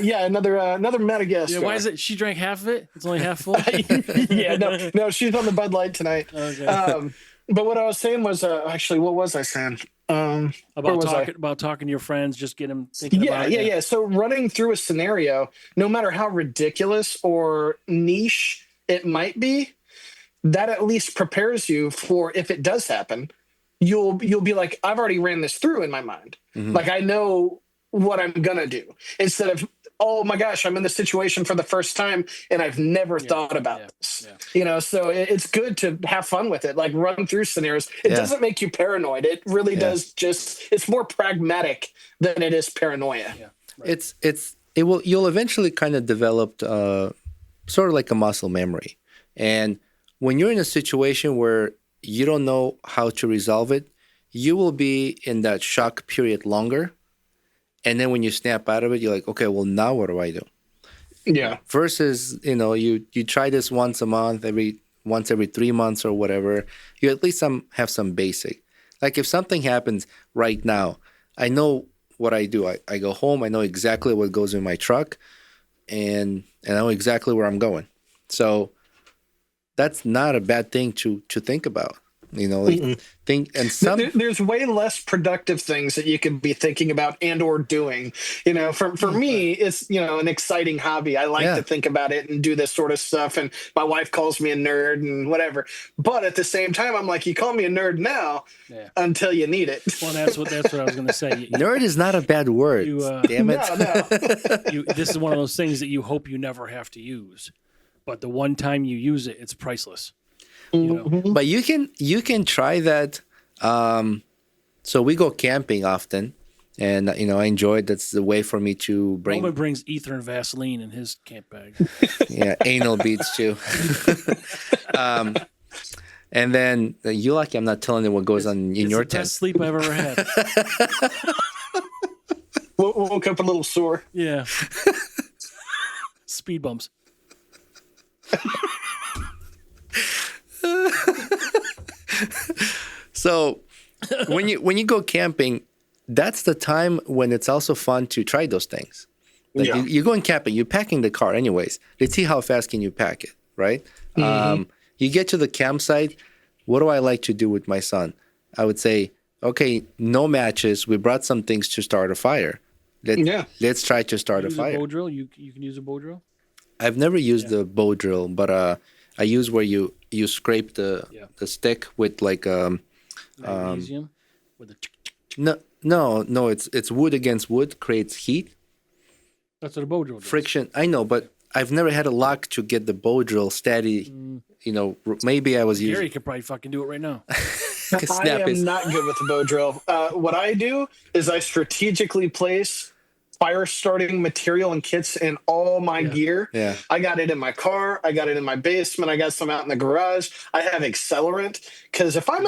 Yeah, another Madagascar. Yeah. Why is it? She drank half of it. It's only half full. Yeah, no, she's on the Bud Light tonight. Okay. But what I was saying was, actually, what was I saying? Where was I? About talking to your friends, just get them thinking about it. Yeah. So running through a scenario, no matter how ridiculous or niche it might be, that at least prepares you for if it does happen. You'll be like, I've already ran this through in my mind. Like I know what I'm gonna do, instead of, oh my gosh, I'm in this situation for the first time and I've never thought about this. Yeah. So it's good to have fun with it, like run through scenarios. It doesn't make you paranoid. It really does. It's more pragmatic than it is paranoia. Yeah. Right. You'll eventually kind of develop sort of like a muscle memory. And when you're in a situation where you don't know how to resolve it, you will be in that shock period longer. And then when you snap out of it, you're like, okay, well, now what do I do? Yeah. Versus, you try this once a month, once every 3 months or whatever, you at least have some basic. Like if something happens right now, I know what I do. I go home, I know exactly what goes in my truck, and I know exactly where I'm going. So that's not a bad thing to think about. There's way less productive things that you could be thinking about and or doing. For me, it's an exciting hobby. I like to think about it and do this sort of stuff. And my wife calls me a nerd and whatever. But at the same time, I'm like, you call me a nerd now until you need it. Well, that's what I was going to say. Nerd is not a bad word. Damn it! No. This is one of those things that you hope you never have to use, but the one time you use it, it's priceless. But you can try that. So we go camping often, and I enjoy it. That's the way for me to bring. Roman brings ether and Vaseline in his camp bag. Yeah, anal beads too. And then you lucky I'm not telling you what goes on in your It's the tent. best sleep I've ever had. Woke up a little sore. Yeah. Speed bumps. So when you go camping, that's the time when it's also fun to try those things. Like you're going camping, you're packing the car anyways. Let's see how fast can you pack it, right? You get to the campsite. What do I like to do with my son? I would say, okay, no matches. We brought some things to start a fire. Let's try to start a fire. Bow drill. You can use a bow drill. I've never used the bow drill, but I use where you scrape the stick with like Magnesium with a. no, it's wood against wood creates heat. That's what a bow drill does. Friction. I know, but I've never had a luck to get the bow drill steady. Maybe I was Gary using. could probably fucking do it right now. I am not good with the bow drill. What I do is I strategically place fire starting material and kits in all my gear. Yeah. I got it in my car. I got it in my basement. I got some out in the garage. I have accelerant because if I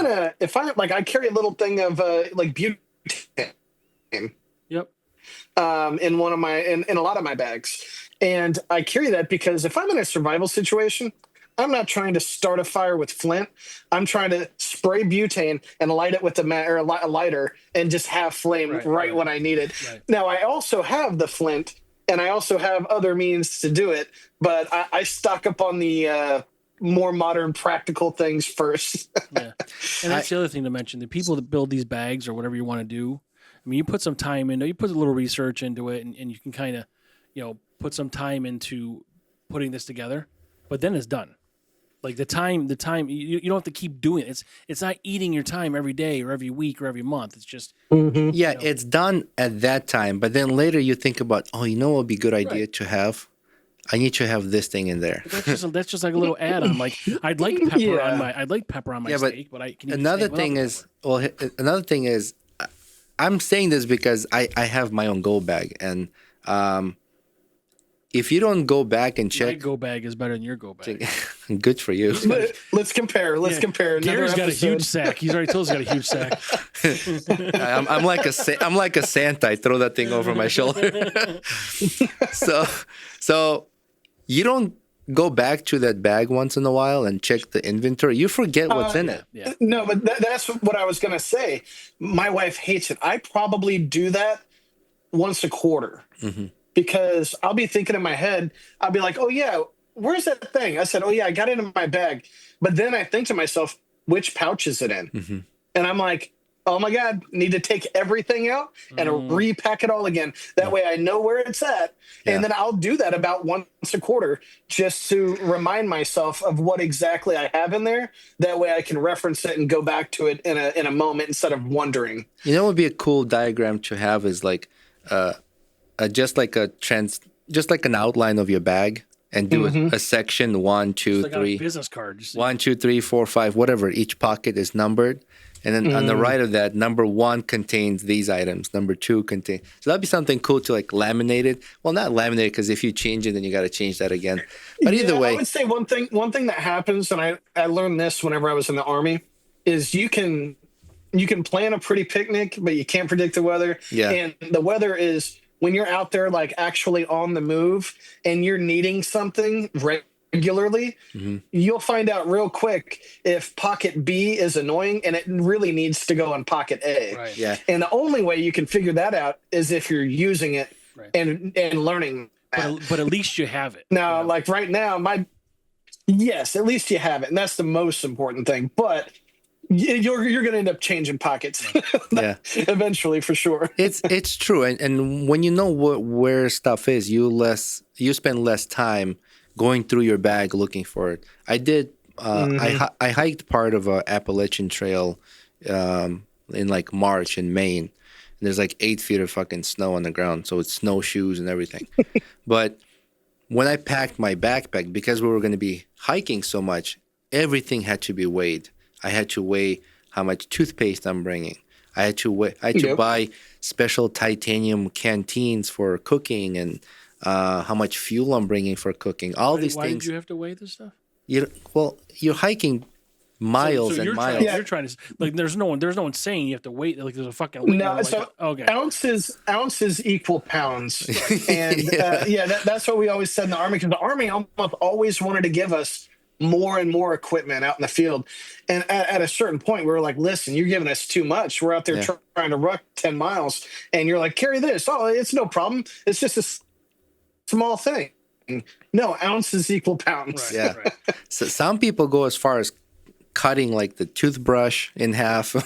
like, I carry a little thing of like butane Yep. in one of my in a lot of my bags, and I carry that because if I'm in a survival situation, I'm not trying to start a fire with flint. I'm trying to spray butane and light it with a lighter and just have flame right when I need it. Right. Now, I also have the flint and I also have other means to do it, but I stock up on the more modern practical things first. Yeah. And that's the other thing to mention. The people that build these bags or whatever you want to do, I mean, you put some time into, you put a little research into it, and you can kind of, put some time into putting this together, but then it's done. Like the time, you don't have to keep doing it. It's not eating your time every day or every week or every month. It's just, Yeah, it's done at that time, but then later you think about, what would be a good idea to have? I need to have this thing in there. that's just like a little add-on. Like I'd like pepper on my steak, but I can eat another thing is, I'm saying this because I have my own go bag, and if you don't go back and my check, go bag is better than your go bag. good for you. Let's compare. Let's compare. Gary's got a huge sack. He's already told us he's got a huge sack. I'm like a Santa. I throw that thing over my shoulder. so you don't go back to that bag once in a while and check the inventory. You forget what's in it. Yeah. No, but that's what I was going to say. My wife hates it. I probably do that once a quarter. Mm-hmm. Because I'll be thinking in my head, I'll be like, oh, yeah, where's that thing? I said, oh, yeah, I got it in my bag. But then I think to myself, which pouch is it in? Mm-hmm. And I'm like, oh, my God, need to take everything out and repack it all again. That way I know where it's at. Yeah. And then I'll do that about once a quarter just to remind myself of what exactly I have in there. That way I can reference it and go back to it in a moment instead of wondering. What would be a cool diagram to have is like just like an outline of your bag, and do a section 1, 2, Like 3, on a business card. Just 1, 2, 3, 4, 5, whatever. Each pocket is numbered, and then on the right of that, number 1 contains these items. Number 2 contains. So that'd be something cool to like laminate it. Well, not laminate it because if you change it, then you got to change that again. But either way, I would say one thing that happens, and I learned this whenever I was in the Army, is you can plan a pretty picnic, but you can't predict the weather. Yeah. And the weather is when you're out there like actually on the move and you're needing something regularly, you'll find out real quick if pocket B is annoying and it really needs to go in pocket A. Right. yeah. And the only way you can figure that out is if you're using it and learning. But at least you have it. Now, like right now, yes, at least you have it, and that's the most important thing. But you're going to end up changing pockets, Yeah. eventually for sure. It's true, and when you know where stuff is, you spend less time going through your bag looking for it. I did. I hiked part of a Appalachian Trail in like March in Maine. And there's like 8 feet of fucking snow on the ground, so it's snowshoes and everything. But when I packed my backpack, because we were going to be hiking so much, everything had to be weighed. I had to weigh how much toothpaste I'm bringing. I had to buy special titanium canteens for cooking, and how much fuel I'm bringing for cooking. All these Why things. did you have to weigh this stuff? You're hiking miles So and you're miles. You're trying to like. There's no one saying you have to wait. Like there's a fucking weight. No, Like, so okay. ounces equal pounds, and that's what we always said in the Army, because the Army almost always wanted to give us more and more equipment out in the field. And at a certain point, we were like, listen, you're giving us too much. We're out there trying to ruck 10 miles. And you're like, carry this. Oh, it's no problem. It's just a small thing. No, ounces equal pounds. Yeah. Right. So some people go as far as cutting like the toothbrush in half.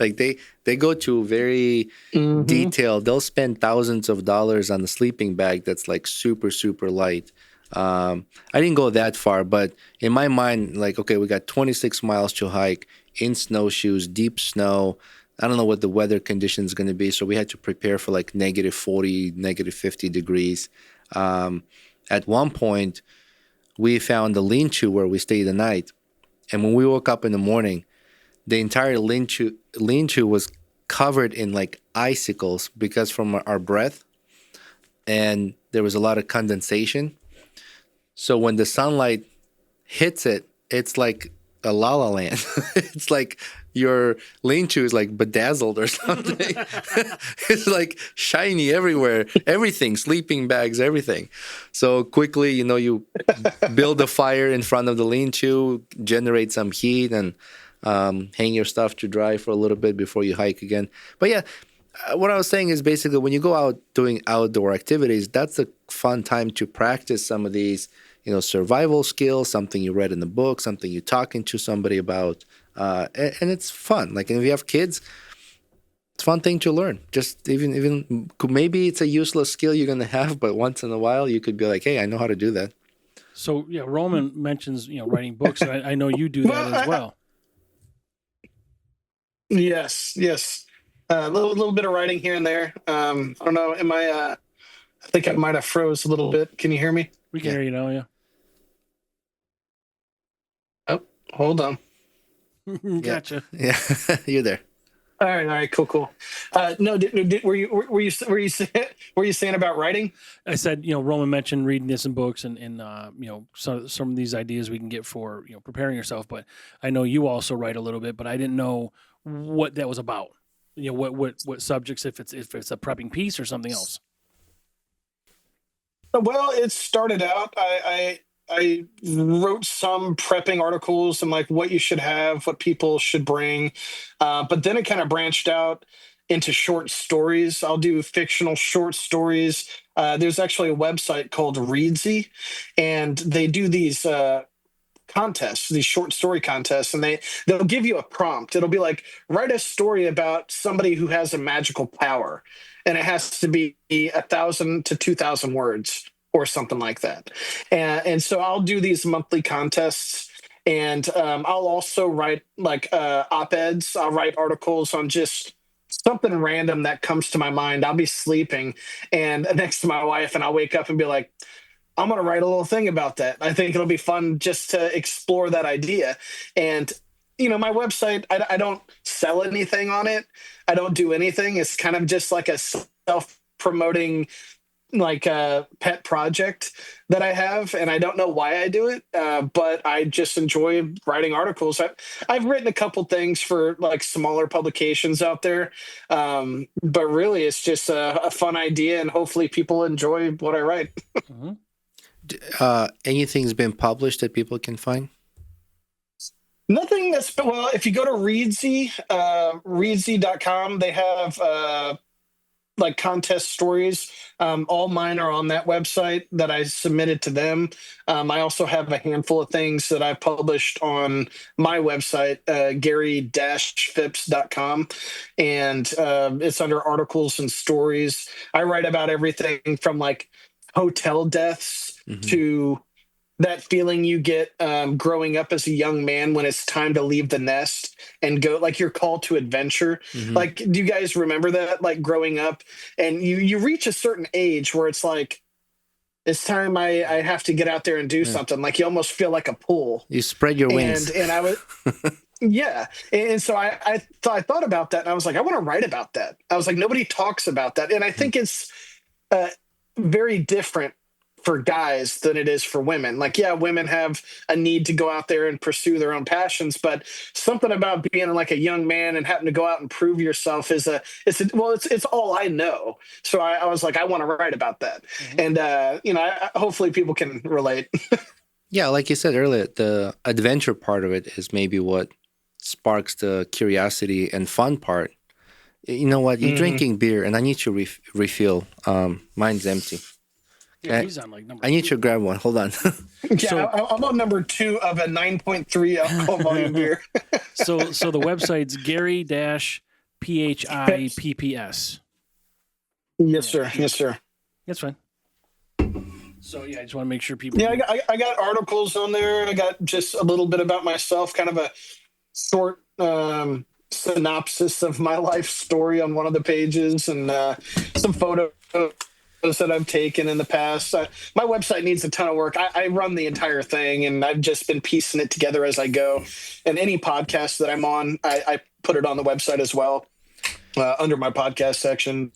Like they go to very detailed. They'll spend thousands of dollars on the sleeping bag that's like super, super light. I didn't go that far, but in my mind, like, okay, we got 26 miles to hike in snowshoes, deep snow. I don't know what the weather condition is going to be, so we had to prepare for like negative 40, negative 50 degrees. At one point, we found a lean-to where we stayed the night, and when we woke up in the morning, the entire lean-to was covered in like icicles because from our breath. and there was a lot of condensation. So when the sunlight hits it, it's like a la la land. It's like your lean-to is like bedazzled or something. It's like shiny everywhere, everything, sleeping bags, everything. So quickly, you build a fire in front of the lean-to, generate some heat, and hang your stuff to dry for a little bit before you hike again. But yeah, what I was saying is basically when you go out doing outdoor activities, that's a fun time to practice some of these, survival skills, something you read in the book, something you're talking to somebody about. And it's fun. Like, and if you have kids, it's a fun thing to learn. Just even maybe it's a useless skill you're going to have, but once in a while you could be like, hey, I know how to do that. So yeah, Roman mentions, writing books. And I know you do that as well. Yes. A little bit of writing here and there. I don't know. I think I might have froze a little bit. Can you hear me? We can hear you now, yeah. Oh, hold on. Gotcha. Yeah, you're there. All right, cool. No, were you saying about writing? I said, Roman mentioned reading this in books and some of these ideas we can get for, preparing yourself. But I know you also write a little bit, but I didn't know what that was about. What subjects, if it's a prepping piece or something else. Well, it started out. I wrote some prepping articles and like what you should have, what people should bring, but then it kind of branched out into short stories. I'll do fictional short stories. There's actually a website called Readsy, and they do these contests, these short story contests, and they'll give you a prompt. It'll be like, write a story about somebody who has a magical power, and it has to be 1,000 to 2,000 words or something like that. And so I'll do these monthly contests, and I'll also write like op-eds. I'll write articles on just something random that comes to my mind. I'll be sleeping and next to my wife, and I'll wake up and be like, I'm going to write a little thing about that. I think it'll be fun just to explore that idea. And, my website, I don't sell anything on it. I don't do anything. It's kind of just like a self-promoting, like a pet project that I have. And I don't know why I do it, but I just enjoy writing articles. I've written a couple things for like smaller publications out there. But really it's just a fun idea, and hopefully people enjoy what I write. Mm-hmm. Anything's been published that people can find? Nothing that's, well, if you go to Readsy, readsy.com, they have like contest stories. All mine are on that website that I submitted to them. I also have a handful of things that I published on my website, gary-phipps.com. And it's under articles and stories. I write about everything from like hotel deaths to that feeling you get growing up as a young man when it's time to leave the nest and go, like your call to adventure. Like, do you guys remember that? Like growing up and you reach a certain age where it's like, it's time I have to get out there and do something. Like you almost feel like a pull. You spread your wings. And I was, yeah. And so I thought about that, and I was like, I want to write about that. I was like, nobody talks about that. And I think it's very different for guys than it is for women. Like, yeah, women have a need to go out there and pursue their own passions, but something about being like a young man and having to go out and prove yourself it's all I know. So I was like, I want to write about that. And, hopefully people can relate. Yeah. Like you said earlier, the adventure part of it is maybe what sparks the curiosity and fun part. You know what? You're drinking beer and I need to refill. Mine's empty. Yeah, he's on like number I need to grab one. Hold on. Yeah, I'm on number 2 of a 9.3 alcohol volume beer. So the website's Gary-PHIPPS. Yes, sir. Yes, sir. That's fine. So yeah, I just want to make sure people. Yeah, I got articles on there. I got just a little bit about myself, kind of a short synopsis of my life story on one of the pages, and some photos that I've taken in the past. My website needs a ton of work. I run the entire thing, and I've just been piecing it together as I go. And any podcast that I'm on, I put it on the website as well, under my podcast section.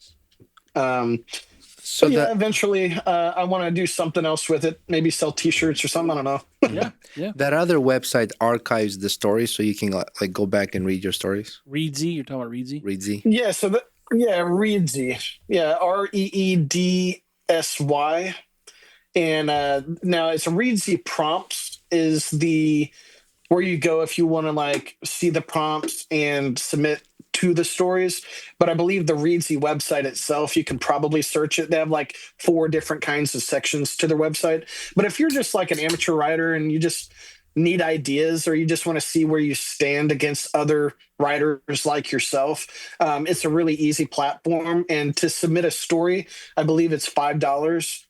So But yeah, that eventually, I want to do something else with it. Maybe sell T-shirts or something. I don't know. Yeah, yeah. that other website archives the stories, so you can like go back and read your stories. Reedsy, you're talking about Reedsy? Readsy. Yeah. So yeah, Reedsy. Yeah, REEDSY. And now it's Reedsy prompts is the where you go if you want to like see the prompts and submit to the stories. But I believe the Reedsy website itself, you can probably search it. They have like 4 different kinds of sections to their website. But if you're just like an amateur writer and you just need ideas or you just want to see where you stand against other writers like yourself, it's a really easy platform. And to submit a story, I believe it's $5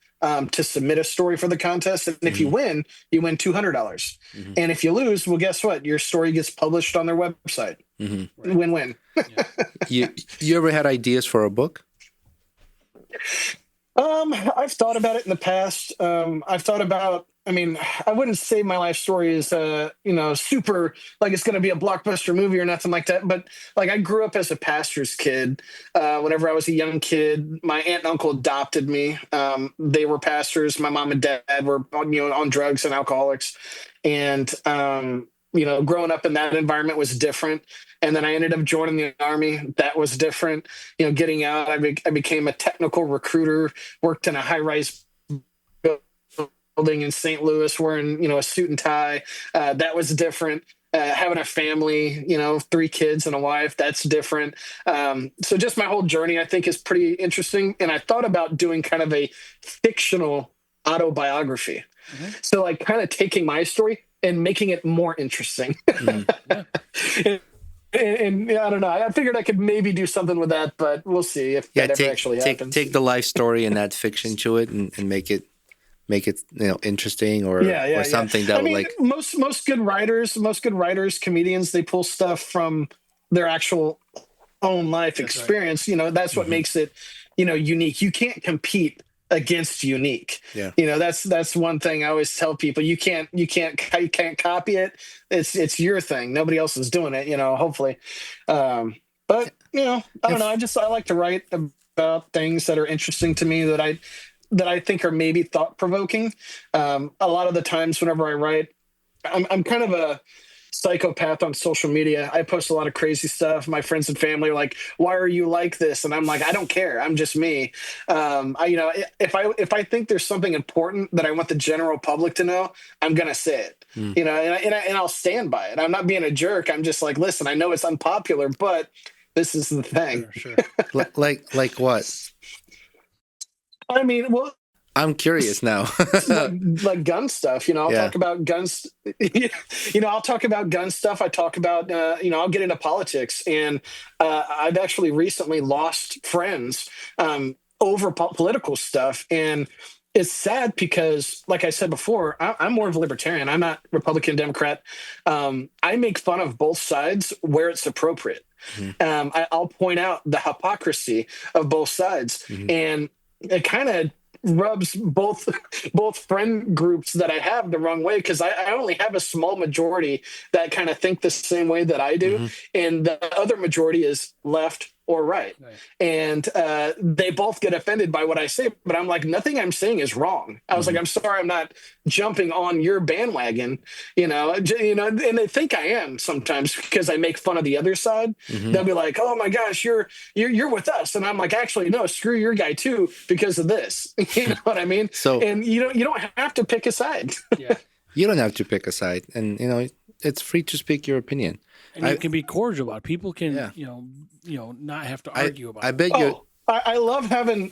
to submit a story for the contest. And if you win $200. And if you lose, well, guess what? Your story gets published on their website. Mm-hmm. Right. Win-win. You ever had ideas for a book? I've thought about it in the past. I've thought about, I mean, I wouldn't say my life story is, super like it's going to be a blockbuster movie or nothing like that. But like I grew up as a pastor's kid. Whenever I was a young kid, my aunt and uncle adopted me. They were pastors. My mom and dad were on drugs and alcoholics. And, growing up in that environment was different. And then I ended up joining the Army. That was different. Getting out, I became a technical recruiter, worked in a high-rise building in St. Louis wearing, a suit and tie. That was different. Having a family, 3 kids and a wife, that's different. So just my whole journey, I think, is pretty interesting. And I thought about doing kind of a fictional autobiography. Mm-hmm. So like kind of taking my story and making it more interesting. Yeah. And I don't know. I figured I could maybe do something with that, but we'll see if that ever actually happens. Take the life story and add fiction to it and make it interesting or something that would like most good writers, comedians, they pull stuff from their actual own life experience. Right. That's what makes it, unique. You can't compete against unique. Yeah. That's one thing I always tell people. You can't copy it. It's your thing. Nobody else is doing it, hopefully. But I don't know. I like to write about things that are interesting to me that I think are maybe thought provoking. A lot of the times whenever I write, I'm kind of a psychopath on social media. I post a lot of crazy stuff. My friends and family are like, "Why are you like this?" And I'm like, "I don't care. I'm just me." If I think there's something important that I want the general public to know, I'm gonna say it. And I'll stand by it. I'm not being a jerk. I'm just like, listen, I know it's unpopular, but this is the thing. Sure. like what? I mean, well, I'm curious now. like gun stuff, I'll talk about guns. I'll talk about gun stuff. I talk about, I'll get into politics, and I've actually recently lost friends over political stuff, and it's sad because, like I said before, I'm more of a libertarian. I'm not Republican, Democrat. I make fun of both sides where it's appropriate. Mm-hmm. I'll point out the hypocrisy of both sides, and it kind of rubs both friend groups that I have the wrong way, because I only have a small majority that kind of think the same way that I do, and the other majority is left or right. And they both get offended by what I say, but I'm like, nothing I'm saying is wrong. I was like, I'm sorry, I'm not jumping on your bandwagon, and they think I am sometimes because I make fun of the other side. They'll be like, "Oh my gosh, you're with us," and I'm like, actually, no, screw your guy too because of this. You know what I mean? So, and you don't have to pick a side. Yeah, you don't have to pick a side, and it's free to speak your opinion. And you can be cordial about it. People can, not have to argue about it. I bet you. I love having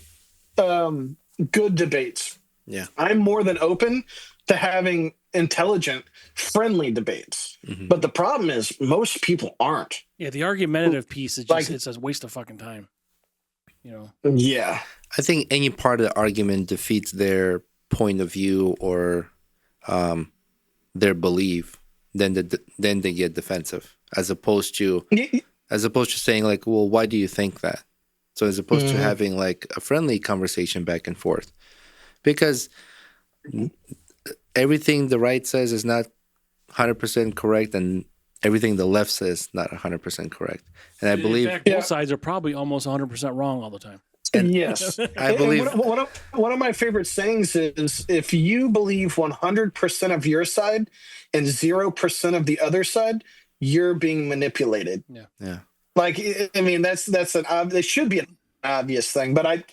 good debates. Yeah. I'm more than open to having intelligent, friendly debates. But the problem is most people aren't. Yeah, the argumentative piece is just, it's a waste of fucking time. Yeah. I think any part of the argument defeats their point of view or their belief, then they get defensive. As opposed to saying like, well, why do you think that? So as opposed to having like a friendly conversation back and forth, because everything the right says is not 100% correct, and everything the left says not 100% correct. And I believe in fact, both sides are probably almost 100% wrong all the time. And Yes. I And believe, one of my favorite sayings is if you believe 100% of your side and 0% of the other side, you're being manipulated. Yeah. yeah, Like, I mean, that's it should be an obvious thing, but I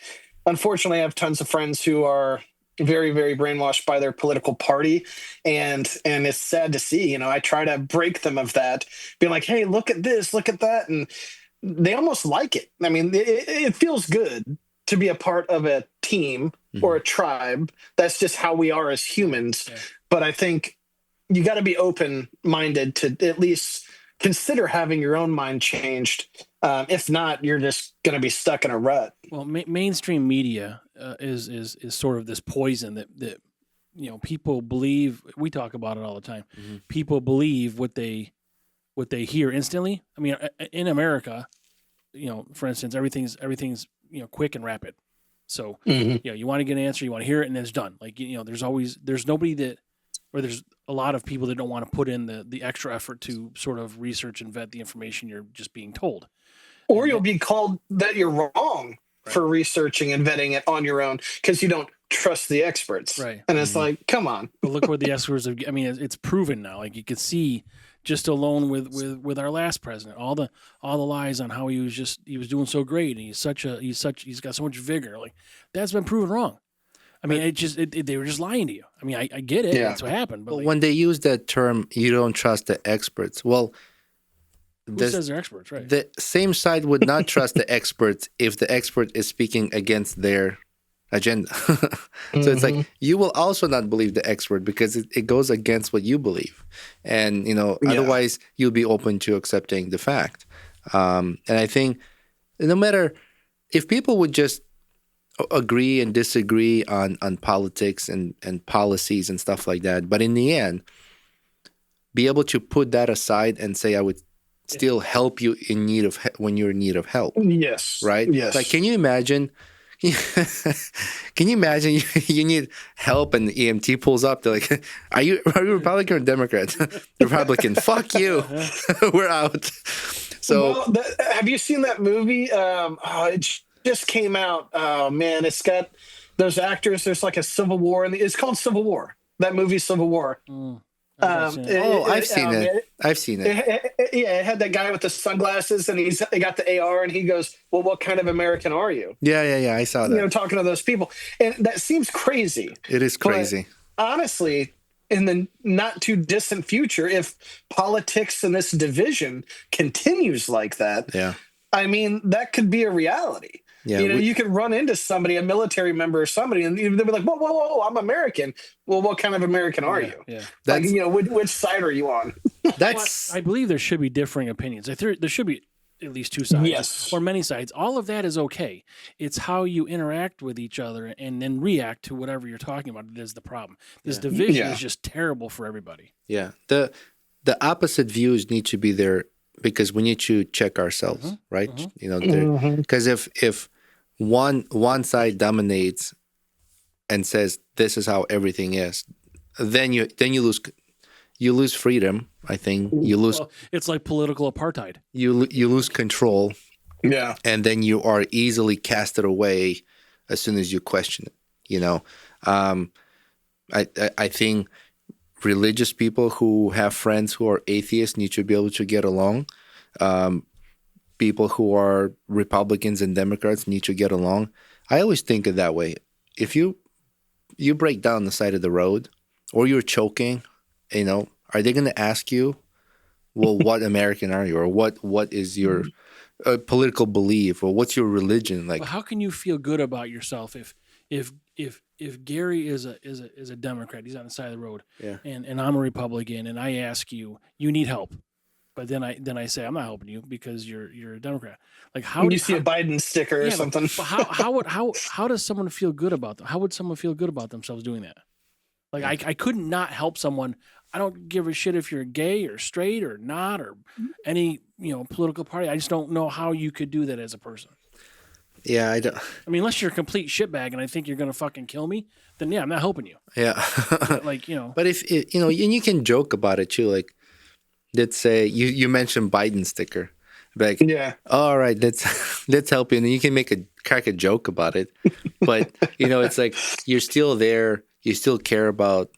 unfortunately have tons of friends who are very, very brainwashed by their political party, and it's sad to see. I try to break them of that, being like, "Hey, look at this, look at that," and they almost like it. I mean, it feels good to be a part of a team or a tribe. That's just how we are as humans. Yeah. But I think you got to be open minded to at least consider having your own mind changed. If not, you're just going to be stuck in a rut. Well, mainstream media is sort of this poison that people believe. We talk about it all the time. Mm-hmm. People believe what they hear instantly. I mean, in America, for instance, everything's quick and rapid. So you want to get an answer, you want to hear it, and it's done. Like there's nobody there's a lot of people that don't want to put in the extra effort to sort of research and vet the information you're just being told. Or you'll be called that you're wrong for researching and vetting it on your own because you don't trust the experts. Right. And it's like, come on. But look where the experts have. I mean, it's proven now. Like you could see, just alone with our last president, all the lies on how he was doing so great, and he's got so much vigor. Like that's been proven wrong. I mean, they were just lying to you. I mean, I get it. Yeah. That's what happened. But when they use that term, you don't trust the experts. Well, who says they're experts, right? the same side would not trust the experts if the expert is speaking against their agenda. So it's like you will also not believe the expert because it goes against what you believe, and otherwise you'll be open to accepting the fact. And I think no matter if people would just agree and disagree on politics and policies and stuff like that, but in the end, be able to put that aside and say, I would still help you in need of when you're in need of help. Yes. Right? Yes. Like, can you imagine? Can you imagine you need help and the EMT pulls up? They're like, are you Republican or Democrat? Republican. Fuck you. We're out. So, have you seen that movie? It just came out. Oh man, it's got those actors. There's like a Civil War, and it's called Civil War. That movie, Civil War. I've seen it. I've seen it. It had that guy with the sunglasses, and he got the AR, and he goes, "Well, what kind of American are you?" Yeah. I saw that. Talking to those people, and that seems crazy. It is crazy. But honestly, in the not too distant future, if politics in this division continues like that, I mean, that could be a reality. Yeah, you could run into somebody, a military member or somebody, and they'll be like, whoa, I'm American. Well, what kind of American are you? Yeah. Like, which side are you on? I believe there should be differing opinions. There should be at least two sides, yes, or many sides. All of that is okay. It's how you interact with each other and then react to whatever you're talking about. That is the problem. This division is just terrible for everybody. Yeah. The opposite views need to be there because we need to check ourselves, right? Because if one side dominates and says this is how everything is, then you lose freedom. I think you lose. Well, it's like political apartheid. You lose control. Yeah, and then you are easily casted away as soon as you question it. I think religious people who have friends who are atheists need to be able to get along. People who are Republicans and Democrats need to get along. I always think of that way. If you break down the side of the road or you're choking, are they going to ask you, well, what American are you, or what is your political belief, or what's your religion like? Well, how can you feel good about yourself if Gary is a Democrat, he's on the side of the road, and I'm a Republican, and I ask you need help, but then I say I'm not helping you because you're a Democrat. Like how you see a Biden sticker or something. But how does someone feel good about them? How would someone feel good about themselves doing that? Like I could not help someone. I don't give a shit if you're gay or straight or not or any political party. I just don't know how you could do that as a person. Yeah, I don't. I mean, unless you're a complete shitbag and I think you're gonna fucking kill me, then I'm not helping you. Yeah, but, But if and you can joke about it too. Like, let's say you mentioned Biden sticker. Like, Yeah. all right, let's help you, and you can crack a joke about it. But it's like you're still there. You still care about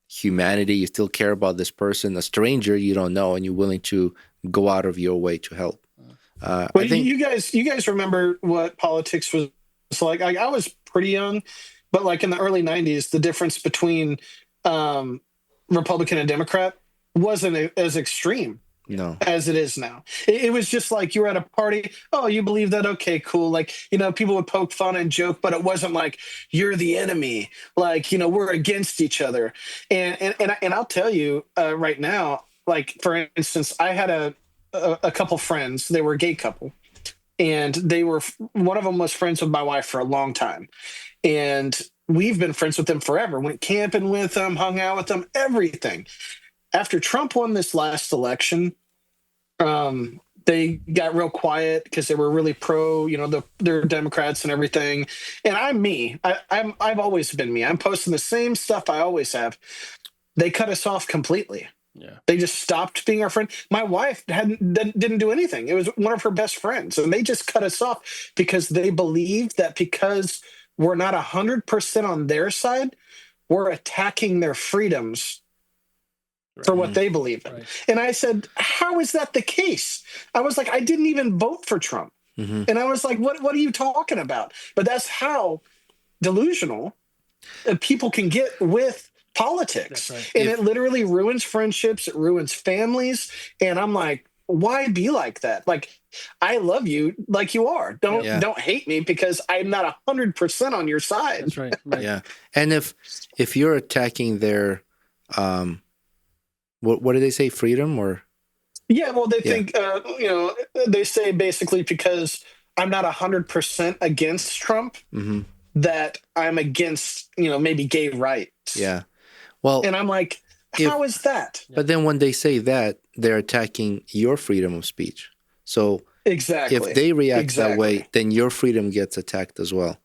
humanity. You still care about this person, a stranger you don't know, and you're willing to go out of your way to help. Well, I think you guys remember what politics was like? I was pretty young, but like in the early '90s, the difference between um, Republican and Democrat wasn't as extreme no, as it is now. It was just like you were at a party. Oh, you believe that? Okay, cool. Like, people would poke fun and joke, but it wasn't like you're the enemy. Like, we're against each other. And I'll tell you right now, like, for instance, I had a couple friends. They were a gay couple, and one of them was friends with my wife for a long time. And we've been friends with them forever. Went camping with them, hung out with them, everything. After Trump won this last election, they got real quiet because they were really pro, they're Democrats and everything. And I'm me. I've always been me. I'm posting the same stuff I always have. They cut us off completely. Yeah. They just stopped being our friend. My wife didn't do anything. It was one of her best friends, and they just cut us off because they believe that because we're not 100% on their side, we're attacking their freedoms for what they believe in. Right. And I said, how is that the case? I was like, I didn't even vote for Trump. And I was like, what are you talking about? But that's how delusional people can get with politics. Right. And it literally ruins friendships. It ruins families. And I'm like, why be like that? Like, I love you like you are. Don't hate me because I'm not 100% on your side. That's right. Right. Yeah. And if you're attacking their what do they say, freedom or? Yeah, well, they think, they say basically because I'm not 100% against Trump, that I'm against, maybe gay rights. Yeah. Well, and I'm like, how is that? But then when they say that, they're attacking your freedom of speech. So exactly, if they react that way, then your freedom gets attacked as well.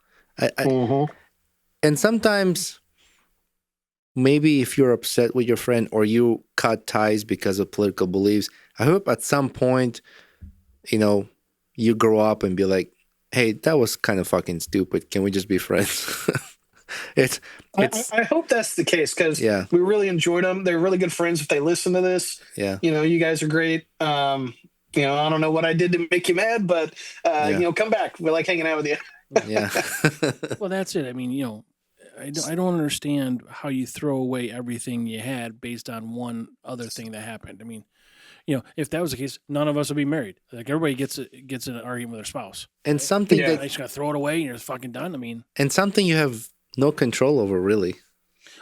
And sometimes, maybe if you're upset with your friend or you cut ties because of political beliefs, I hope at some point, you grow up and be like, hey, that was kind of fucking stupid. Can we just be friends? I hope that's the case because we really enjoyed them. They're really good friends if they listen to this. Yeah. You guys are great. I don't know what I did to make you mad, but, come back. We like hanging out with you. Yeah. Well, that's it. I mean, I don't understand how you throw away everything you had based on one other thing that happened. I mean, if that was the case, none of us would be married. Like everybody gets in an argument with their spouse. And something that you're just gonna throw it away and you're fucking done. I mean, and something you have no control over, really,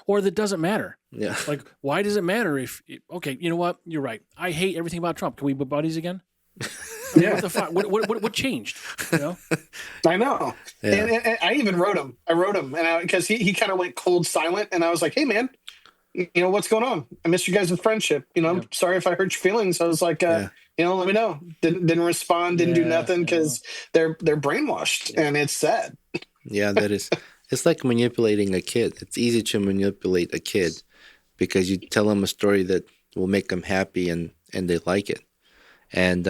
or that doesn't matter. Yeah. Like, why does it matter if? Okay, you know what? You're right. I hate everything about Trump. Can we be buddies again? I mean, what the fuck? What changed? I know. Yeah. And I even wrote him. And because he kind of went cold silent, and I was like, "Hey, man, what's going on? I miss you guys' friendship. I'm sorry if I hurt your feelings." I was like, let me know. Didn't respond. Didn't do nothing because they're brainwashed, and it's sad. Yeah, that is. It's like manipulating a kid. It's easy to manipulate a kid because you tell them a story that will make them happy and they like it. And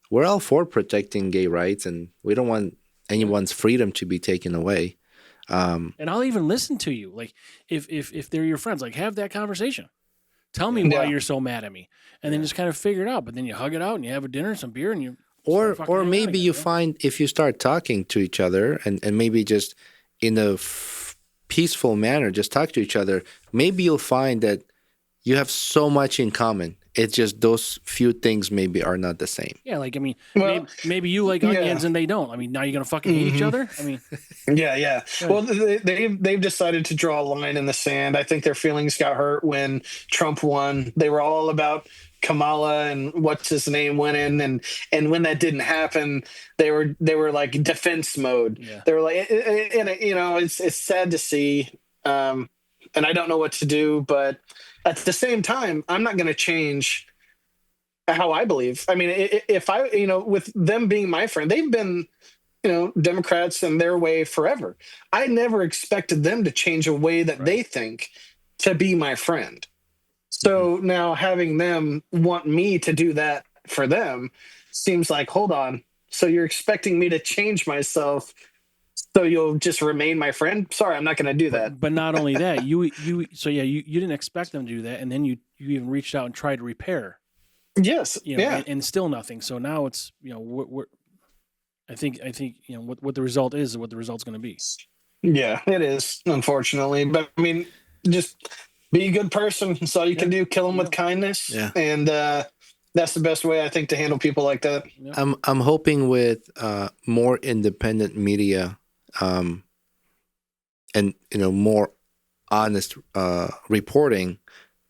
we're all for protecting gay rights, and we don't want anyone's freedom to be taken away. And I'll even listen to you. Like if they're your friends, like have that conversation. Tell me why you're so mad at me, and then just kind of figure it out. But then you hug it out and you have a dinner, some beer, and you. Or maybe you find if you start talking to each other and maybe just in a peaceful manner, just talk to each other. Maybe you'll find that you have so much in common. It's just those few things maybe are not the same. Yeah, like, I mean, maybe you like onions and they don't. I mean, now you're going to fucking hate each other? I mean. Yeah. Well, they've decided to draw a line in the sand. I think their feelings got hurt when Trump won. They were all about Kamala and what's his name winning. And when that didn't happen, they were like defense mode. Yeah. They were like, it's sad to see. And I don't know what to do, but at the same time, I'm not going to change how I believe. I mean, if I, with them being my friend, they've been, Democrats in their way forever. I never expected them to change a way that they think to be my friend. So now having them want me to do that for them, seems like, hold on, so you're expecting me to change myself so you'll just remain my friend? Sorry, I'm not going to do that. But not only that, you didn't expect them to do that, and then you even reached out and tried to repair, Yes. Yeah. and still nothing. So now it's I think what the result is what the result's going to be. Yeah, it is, unfortunately. But I mean, just be a good person. That's all you can do. Kill them with kindness. Yeah. And that's the best way, I think, to handle people like that. I'm hoping with more independent media, and more honest reporting,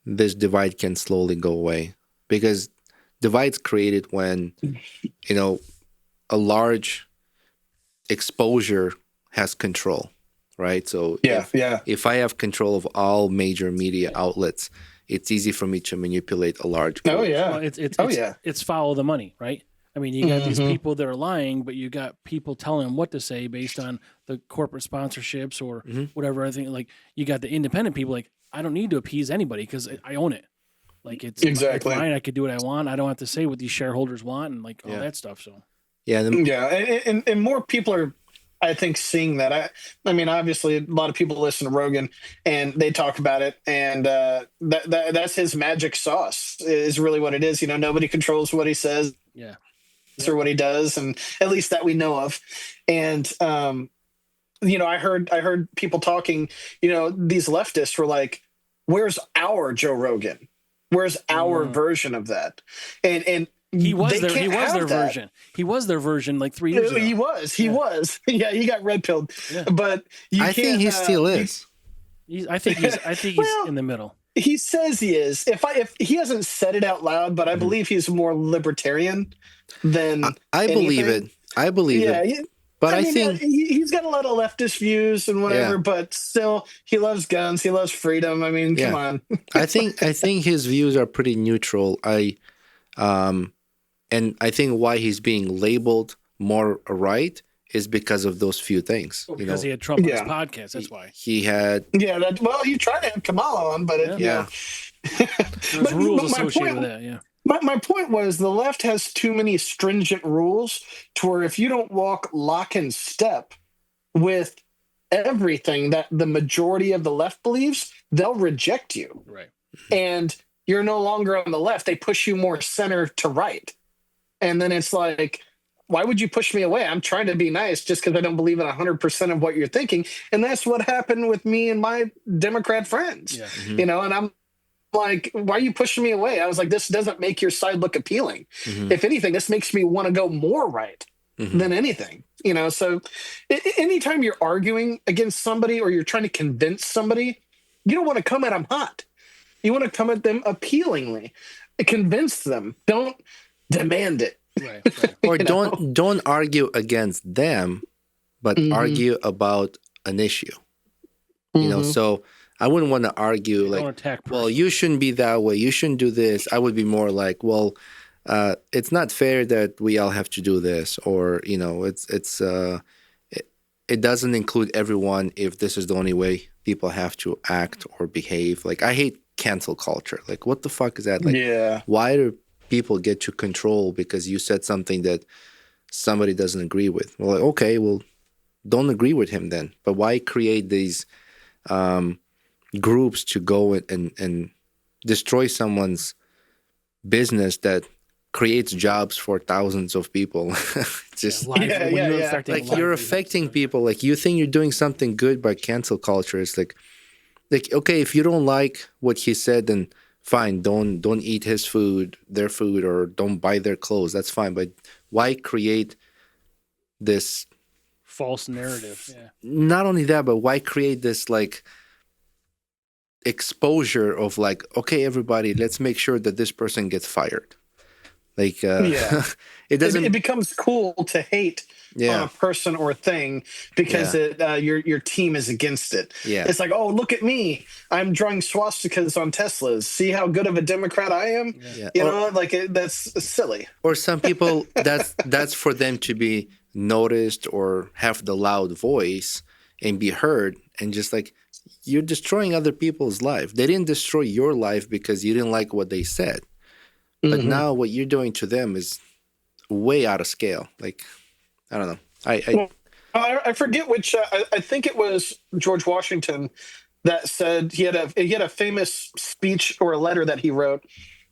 this divide can slowly go away, because divides created when a large exposure has control, right? So if I have control of all major media outlets, it's easy for me to manipulate a large group. Oh yeah. Well, it's follow the money, right? I mean, you got these people that are lying, but you got people telling them what to say based on the corporate sponsorships or whatever. I think, like, you got the independent people, like, I don't need to appease anybody because I own it. Like, it's mine. I could do what I want. I don't have to say what these shareholders want and like all that stuff. So and more people are, I think, seeing that. I mean, obviously, a lot of people listen to Rogan and they talk about it, and that's his magic sauce. Is really what it is. Nobody controls what he says. Yeah. Or what he does, and at least that we know of. And I heard people talking. These leftists were like, "Where's our Joe Rogan? Where's our version of that?" And he was their version. He was their version like 3 years ago. He was. Yeah, he got red pilled. Yeah. But I think he still is. I think he's in the middle. He says he is. If he hasn't said it out loud, but I believe he's more libertarian than I believe anything. it. I believe it. But I think he's got a lot of leftist views and whatever, but still he loves guns. He loves freedom. I mean, come on. I think his views are pretty neutral. And I think why he's being labeled more right is because of those few things. Because he had Trump on his podcast. That's why. He had. Yeah. He tried to have Kamala on, but there's rules associated with that. Yeah. My point was the left has too many stringent rules to where if you don't walk lock and step with everything that the majority of the left believes, they'll reject you. Right. And you're no longer on the left. They push you more center to right. And then it's like, why would you push me away? I'm trying to be nice just because I don't believe in 100% of what you're thinking. And that's what happened with me and my Democrat friends. Yeah. And I'm like, why are you pushing me away? I was like, this doesn't make your side look appealing. If anything, this makes me want to go more right than anything. So anytime you're arguing against somebody or you're trying to convince somebody, you don't want to come at them hot. You want to come at them appealingly, convince them. Don't demand it. Right. Or don't argue against them, but argue about an issue. So I wouldn't want to argue well, you shouldn't be that way. You shouldn't do this. I would be more like, well, it's not fair that we all have to do this, or it doesn't include everyone if this is the only way people have to act or behave. Like, I hate cancel culture. Like, what the fuck is that? Like, why do people get to control because you said something that somebody doesn't agree with? Well, okay, well, don't agree with him then. But why create these groups to go and destroy someone's business that creates jobs for thousands of people? Just you're affecting people. Like, you think you're doing something good by cancel culture. It's like okay, if you don't like what he said, then fine, don't eat his food, their food, or don't buy their clothes. That's fine. But why create this false narrative? Yeah. Not only that, but why create this like exposure of like, okay, everybody, let's make sure that this person gets fired. Like, it doesn't. It becomes cool to hate on a person or thing because your team is against it. Yeah. It's like, oh, look at me, I'm drawing swastikas on Teslas. See how good of a Democrat I am. Yeah. That's silly. Or some people, that's for them to be noticed or have the loud voice and be heard, and just like, you're destroying other people's life. They didn't destroy your life because you didn't like what they said. But now what you're doing to them is way out of scale. Like, I don't know. Well, I forget which. I think it was George Washington that said he had a famous speech or a letter that he wrote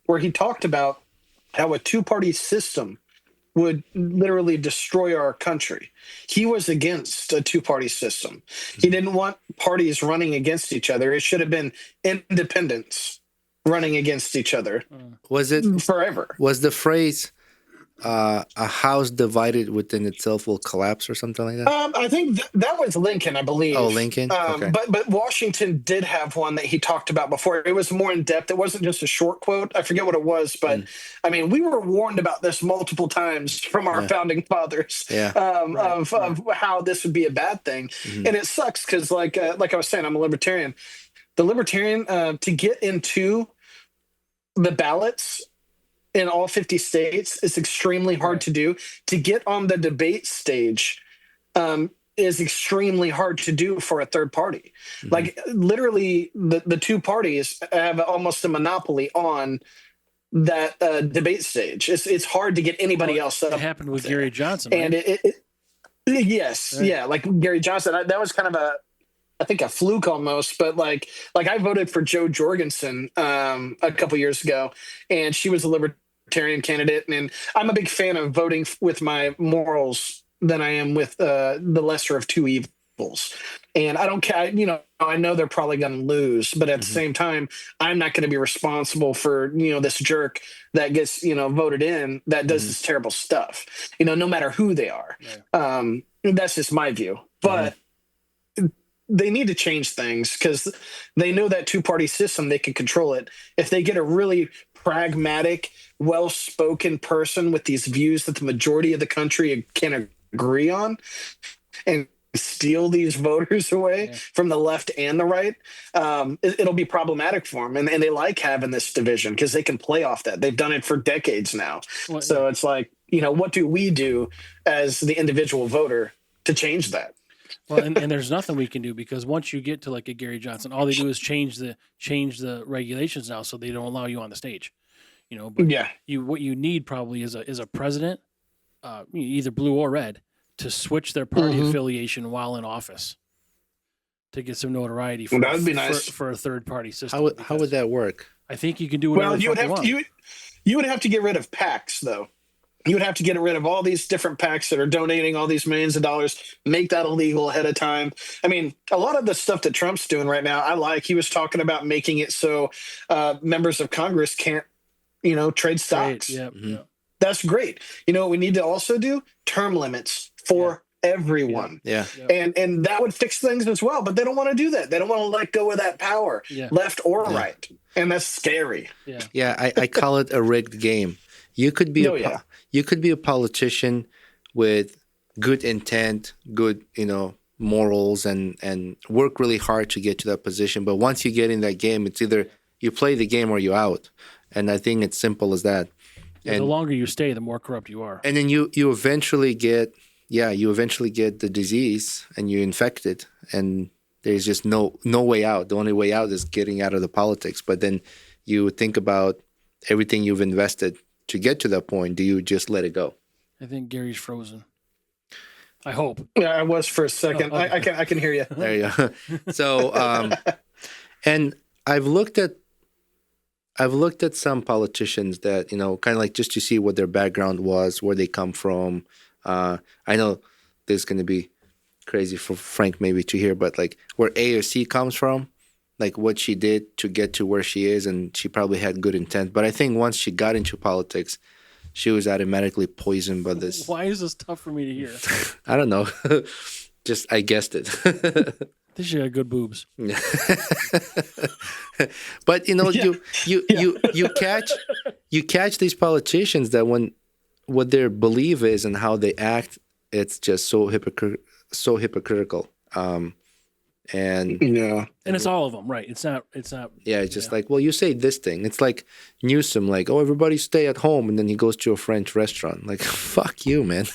where he talked about how a two-party system would literally destroy our country. He was against a two-party system. He didn't want parties running against each other. It should have been independents running against each other was it forever. was the phrase a house divided within itself will collapse or something like that? I think that was Lincoln, I believe. Oh, Lincoln. Okay. But Washington did have one that he talked about before. It was more in depth. It wasn't just a short quote. I forget what it was, but I mean, we were warned about this multiple times from our founding fathers. Yeah. Of how this would be a bad thing, and it sucks because, like I was saying, I'm a libertarian. The libertarian to get into the ballots in all 50 states is extremely hard to do. To get on the debate stage is extremely hard to do for a third party. Like literally the two parties have almost a monopoly on that debate stage. It's hard to get anybody else up. It happened with there. Gary Johnson, right? And yes, Right. yeah, like Gary Johnson, that was kind of I think a fluke almost, but like I voted for Joe Jorgensen a couple years ago, and she was a libertarian candidate, and I'm a big fan of voting with my morals than I am with the lesser of two evils. And I don't care, I know they're probably going to lose, but at the same time, I'm not going to be responsible for, this jerk that gets, voted in that does this terrible stuff, no matter who they are. Yeah. That's just my view. But they need to change things because they know that two-party system, they can control it. If they get a really pragmatic, well-spoken person with these views that the majority of the country can agree on and steal these voters away from the left and the right, it'll be problematic for them. And they like having this division because they can play off that. They've done it for decades now. Well, So it's like, what do we do as the individual voter to change that? Well, and there's nothing we can do because once you get to like a Gary Johnson, all they do is change the regulations now, so they don't allow you on the stage. But what you need probably is a president, either blue or red, to switch their party affiliation while in office to get some notoriety for, that would be nice. for a third party system. How would that work? I think you can do whatever Well, the fuck you want. you would have to get rid of PACs, though. You would have to get rid of all these different PACs that are donating all these millions of dollars, make that illegal ahead of time. I mean, a lot of the stuff that Trump's doing right now, I like. He was talking about making it so members of Congress can't, trade stocks. Yep. That's great. What we need to also do? Term limits for everyone. Yeah. And that would fix things as well. But they don't want to do that. They don't want to let go of that power, left or right. And that's scary. Yeah, I call it a rigged game. You could be you could be a politician with good intent, good, morals and work really hard to get to that position. But once you get in that game, it's either you play the game or you're out. And I think it's simple as that. And the longer you stay, the more corrupt you are. And then you eventually get the disease and you infect it, and there's just no way out. The only way out is getting out of the politics. But then you think about everything you've invested to get to that point. Do you just let it go? I think Gary's frozen. I hope. Yeah, I was for a second. Oh, okay. I can hear you. There you go. So, and I've looked at some politicians that, kind of like just to see what their background was, where they come from. I know this is going to be crazy for Frank maybe to hear, but like where A or C comes from, like what she did to get to where she is, and she probably had good intent. But I think once she got into politics, she was automatically poisoned by this. Why is this tough for me to hear? I don't know. Just I guessed it. This she got good boobs. But you catch these politicians that when what their belief is and how they act, it's just so hypocritical. And it's all of them, right? It's not. Yeah, it's just like, well, you say this thing. It's like Newsom, like, oh, everybody stay at home, and then he goes to a French restaurant. Like, fuck you, man.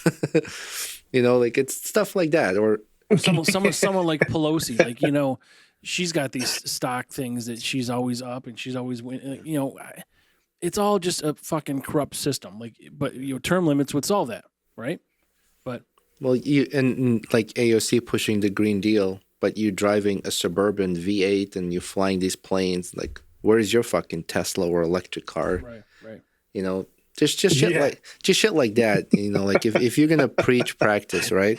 Like it's stuff like that, or someone like Pelosi, like she's got these stock things that she's always up and she's always it's all just a fucking corrupt system. Like, but term limits would solve that, right? But Well, and like AOC pushing the Green Deal, but you driving a suburban V8 and you flying these planes. Like, where's your fucking Tesla or electric car? right. You know, just shit like that. You know, like if you're gonna preach practice, right?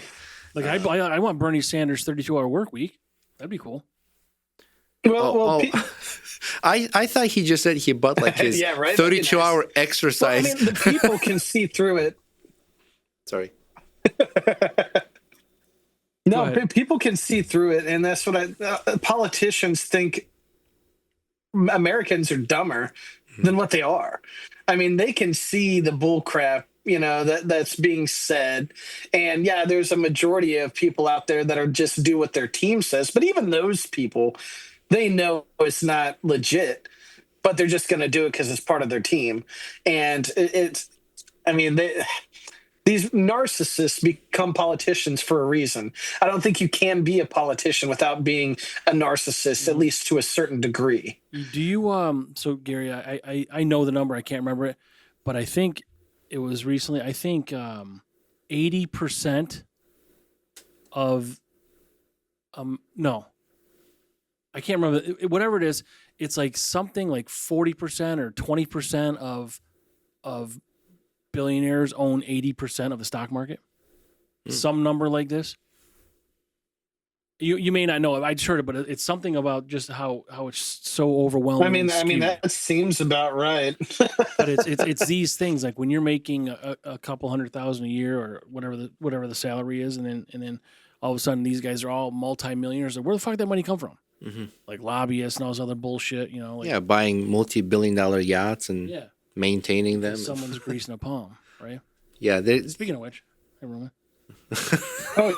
Like I want Bernie Sanders 32-hour work week. That'd be cool. Well, I thought he just said he bought like his Yeah, right? 32-hour Well, I exercise. mean, the people can see through it. Sorry. No, Go ahead. people can see through it, and that's what politicians think. Americans are dumber than what they are. I mean, they can see the bull crap, that's being said. And yeah, there's a majority of people out there that are just do what their team says. But even those people, they know it's not legit, but they're just going to do it because it's part of their team. And these narcissists become politicians for a reason. I don't think you can be a politician without being a narcissist, at least to a certain degree. Do you so Gary, I know the number, I can't remember it, but I think it was recently, 80% of no. I can't remember whatever it is, it's like something like 40% or 20% of billionaires own 80% of the stock market. Some number like this. You may not know it. I just heard it, but it's something about just how it's so overwhelming. I mean that seems about right. But it's these things, like when you're making a couple $100,000 a year or whatever the salary is, and then all of a sudden these guys are all multimillionaires. Where the fuck did that money come from? Mm-hmm. Like lobbyists and all this other bullshit. Like, buying multi-billion-dollar yachts and maintaining them. Someone's greasing a palm, right? Yeah. Speaking of which, hey, Roman. Oh,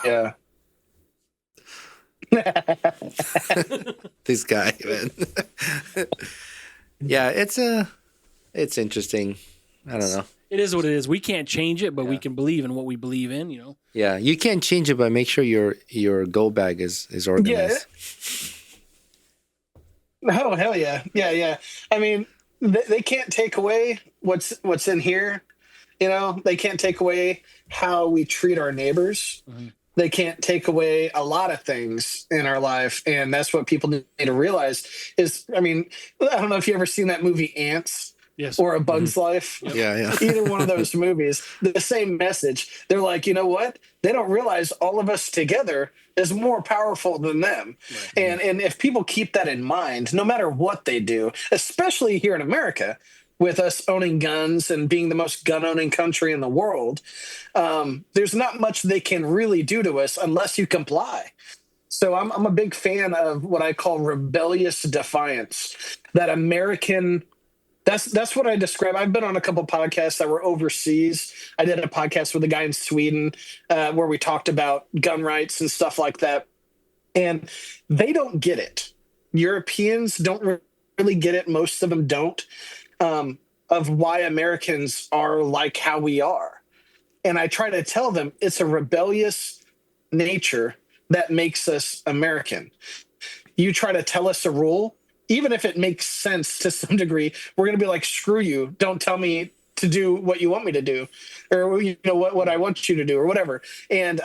yeah. This guy, man. Yeah, it's interesting. I don't know. It is what it is. We can't change it, but we can believe in what we believe in. Yeah, you can't change it, but make sure your go bag is organized. Yeah. Oh hell yeah, yeah. I mean, they can't take away what's in here. They can't take away how we treat our neighbors. Mm-hmm. They can't take away a lot of things in our life, and that's what people need to realize is, I mean, I don't know if you ever seen that movie Ants. Yes. Or A Bug's Life. Yeah. Either one of those movies, the same message. They're like, you know what? They don't realize all of us together is more powerful than them. Right. And if people keep that in mind, no matter what they do, especially here in America, with us owning guns and being the most gun-owning country in the world, there's not much they can really do to us unless you comply. So I'm a big fan of what I call rebellious defiance. That American... That's what I describe. I've been on a couple podcasts that were overseas. I did a podcast with a guy in Sweden where we talked about gun rights and stuff like that. And they don't get it. Europeans don't really get it. Most of them don't, of why Americans are like how we are. And I try to tell them it's a rebellious nature that makes us American. You try to tell us a rule, even if it makes sense to some degree, we're going to be like, screw you. Don't tell me to do what you want me to do, or what I want you to do, or whatever. And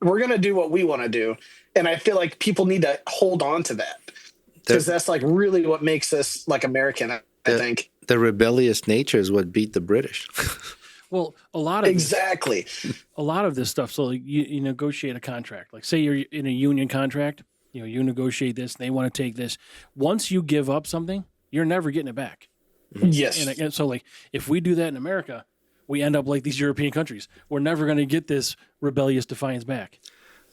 we're going to do what we want to do. And I feel like people need to hold on to that, because that's like really what makes us like American, I think. The rebellious nature is what beat the British. Well, a lot of exactly. A lot of this stuff. So you negotiate a contract. Like say you're in a union contract. You negotiate this, they want to take this. Once you give up something, you're never getting it back. Yes. And so, like, if we do that in America, we end up like these European countries. We're never going to get this rebellious defiance back.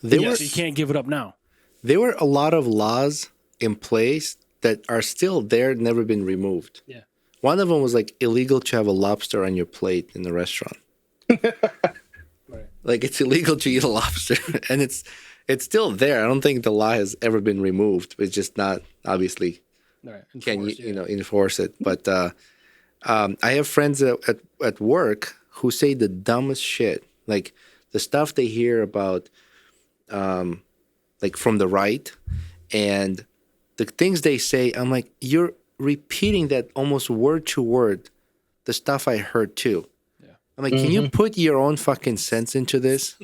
So you can't give it up now. There were a lot of laws in place that are still there, never been removed. Yeah. One of them was like illegal to have a lobster on your plate in the restaurant. Right. Like it's illegal to eat a lobster, and it's still there. I don't think the law has ever been removed. It's just not obviously enforce it. But I have friends at work who say the dumbest shit, like the stuff they hear about, like from the right, and the things they say. I'm like, you're repeating that almost word to word, the stuff I heard too. Yeah. I'm like, can you put your own fucking sense into this?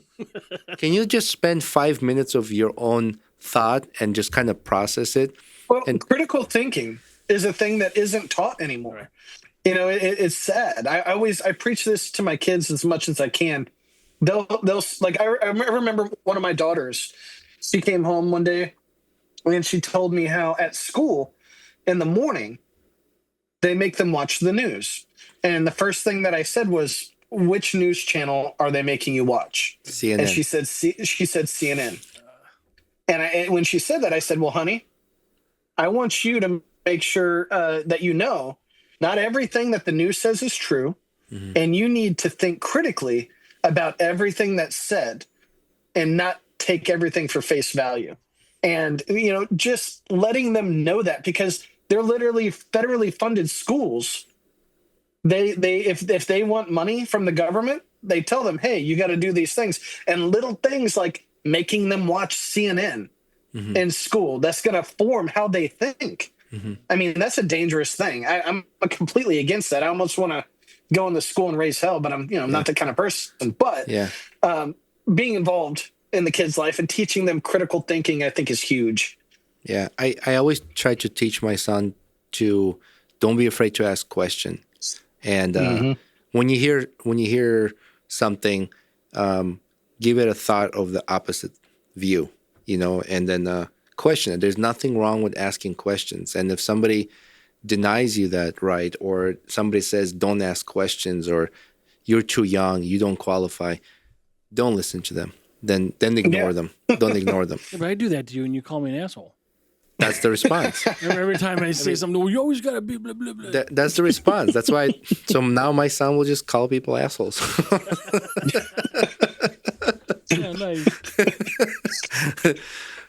Can you just spend 5 minutes of your own thought and just kind of process it? Well, And critical thinking is a thing that isn't taught anymore. Right. You know, it's sad. I preach this to my kids as much as I can. They'll like, I remember one of my daughters, she came home one day and she told me how at school in the morning they make them watch the news. And the first thing that I said was, which news channel are they making you watch? CNN. And she said CNN. And when she said that, I said, well, honey, I want you to make sure that you know not everything that the news says is true. And you need to think critically about everything that's said and not take everything for face value. And, you know, just letting them know that, because they're literally federally funded schools. If they want money from the government, they tell them, hey, you got to do these things. And little things like making them watch CNN in school, that's going to form how they think. I mean, that's a dangerous thing. I'm completely against that. I almost want to go into school and raise hell, but I'm, you know, not the kind of person. But being involved in the kid's life and teaching them critical thinking, I think, is huge. Yeah, I always try to teach my son to don't be afraid to ask questions. And when you hear something, give it a thought of the opposite view, you know, and then question it. There's nothing wrong with asking questions. And if somebody denies you that right, or somebody says don't ask questions, or you're too young, you don't qualify, don't listen to them. Then ignore them. Don't ignore them. Yeah, but I do that to you, and you call me an asshole. That's the response. Every time I say something, well, you always got to be blah, blah, blah. That's the response. That's why. So now my son will just call people assholes. Yeah, nice.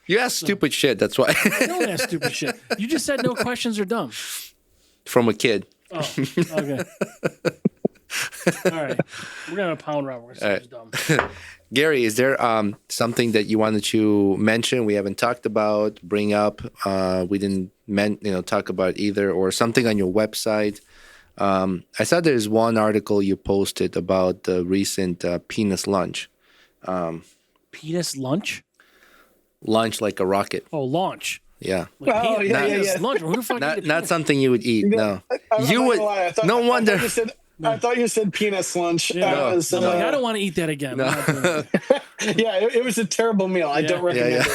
You ask stupid shit. That's why. I don't ask stupid shit. You just said no questions are dumb. From a kid. Oh, okay. All right. We're going to pound Robert. We're going to say he's dumb. Gary, is there something that you wanted to mention we haven't talked about, bring up, we didn't talk about either, or something on your website? I saw there's one article you posted about the recent penis lunch. Penis lunch? Lunch like a rocket. Oh, launch. Yeah. Like yeah. Lunch. Who the fuck eat a Not penis? something you would eat. No. You would. No wonder. I thought you said penis lunch. Yeah. I was, I'm like, I don't want to eat that again. No. yeah, it was a terrible meal. I don't recommend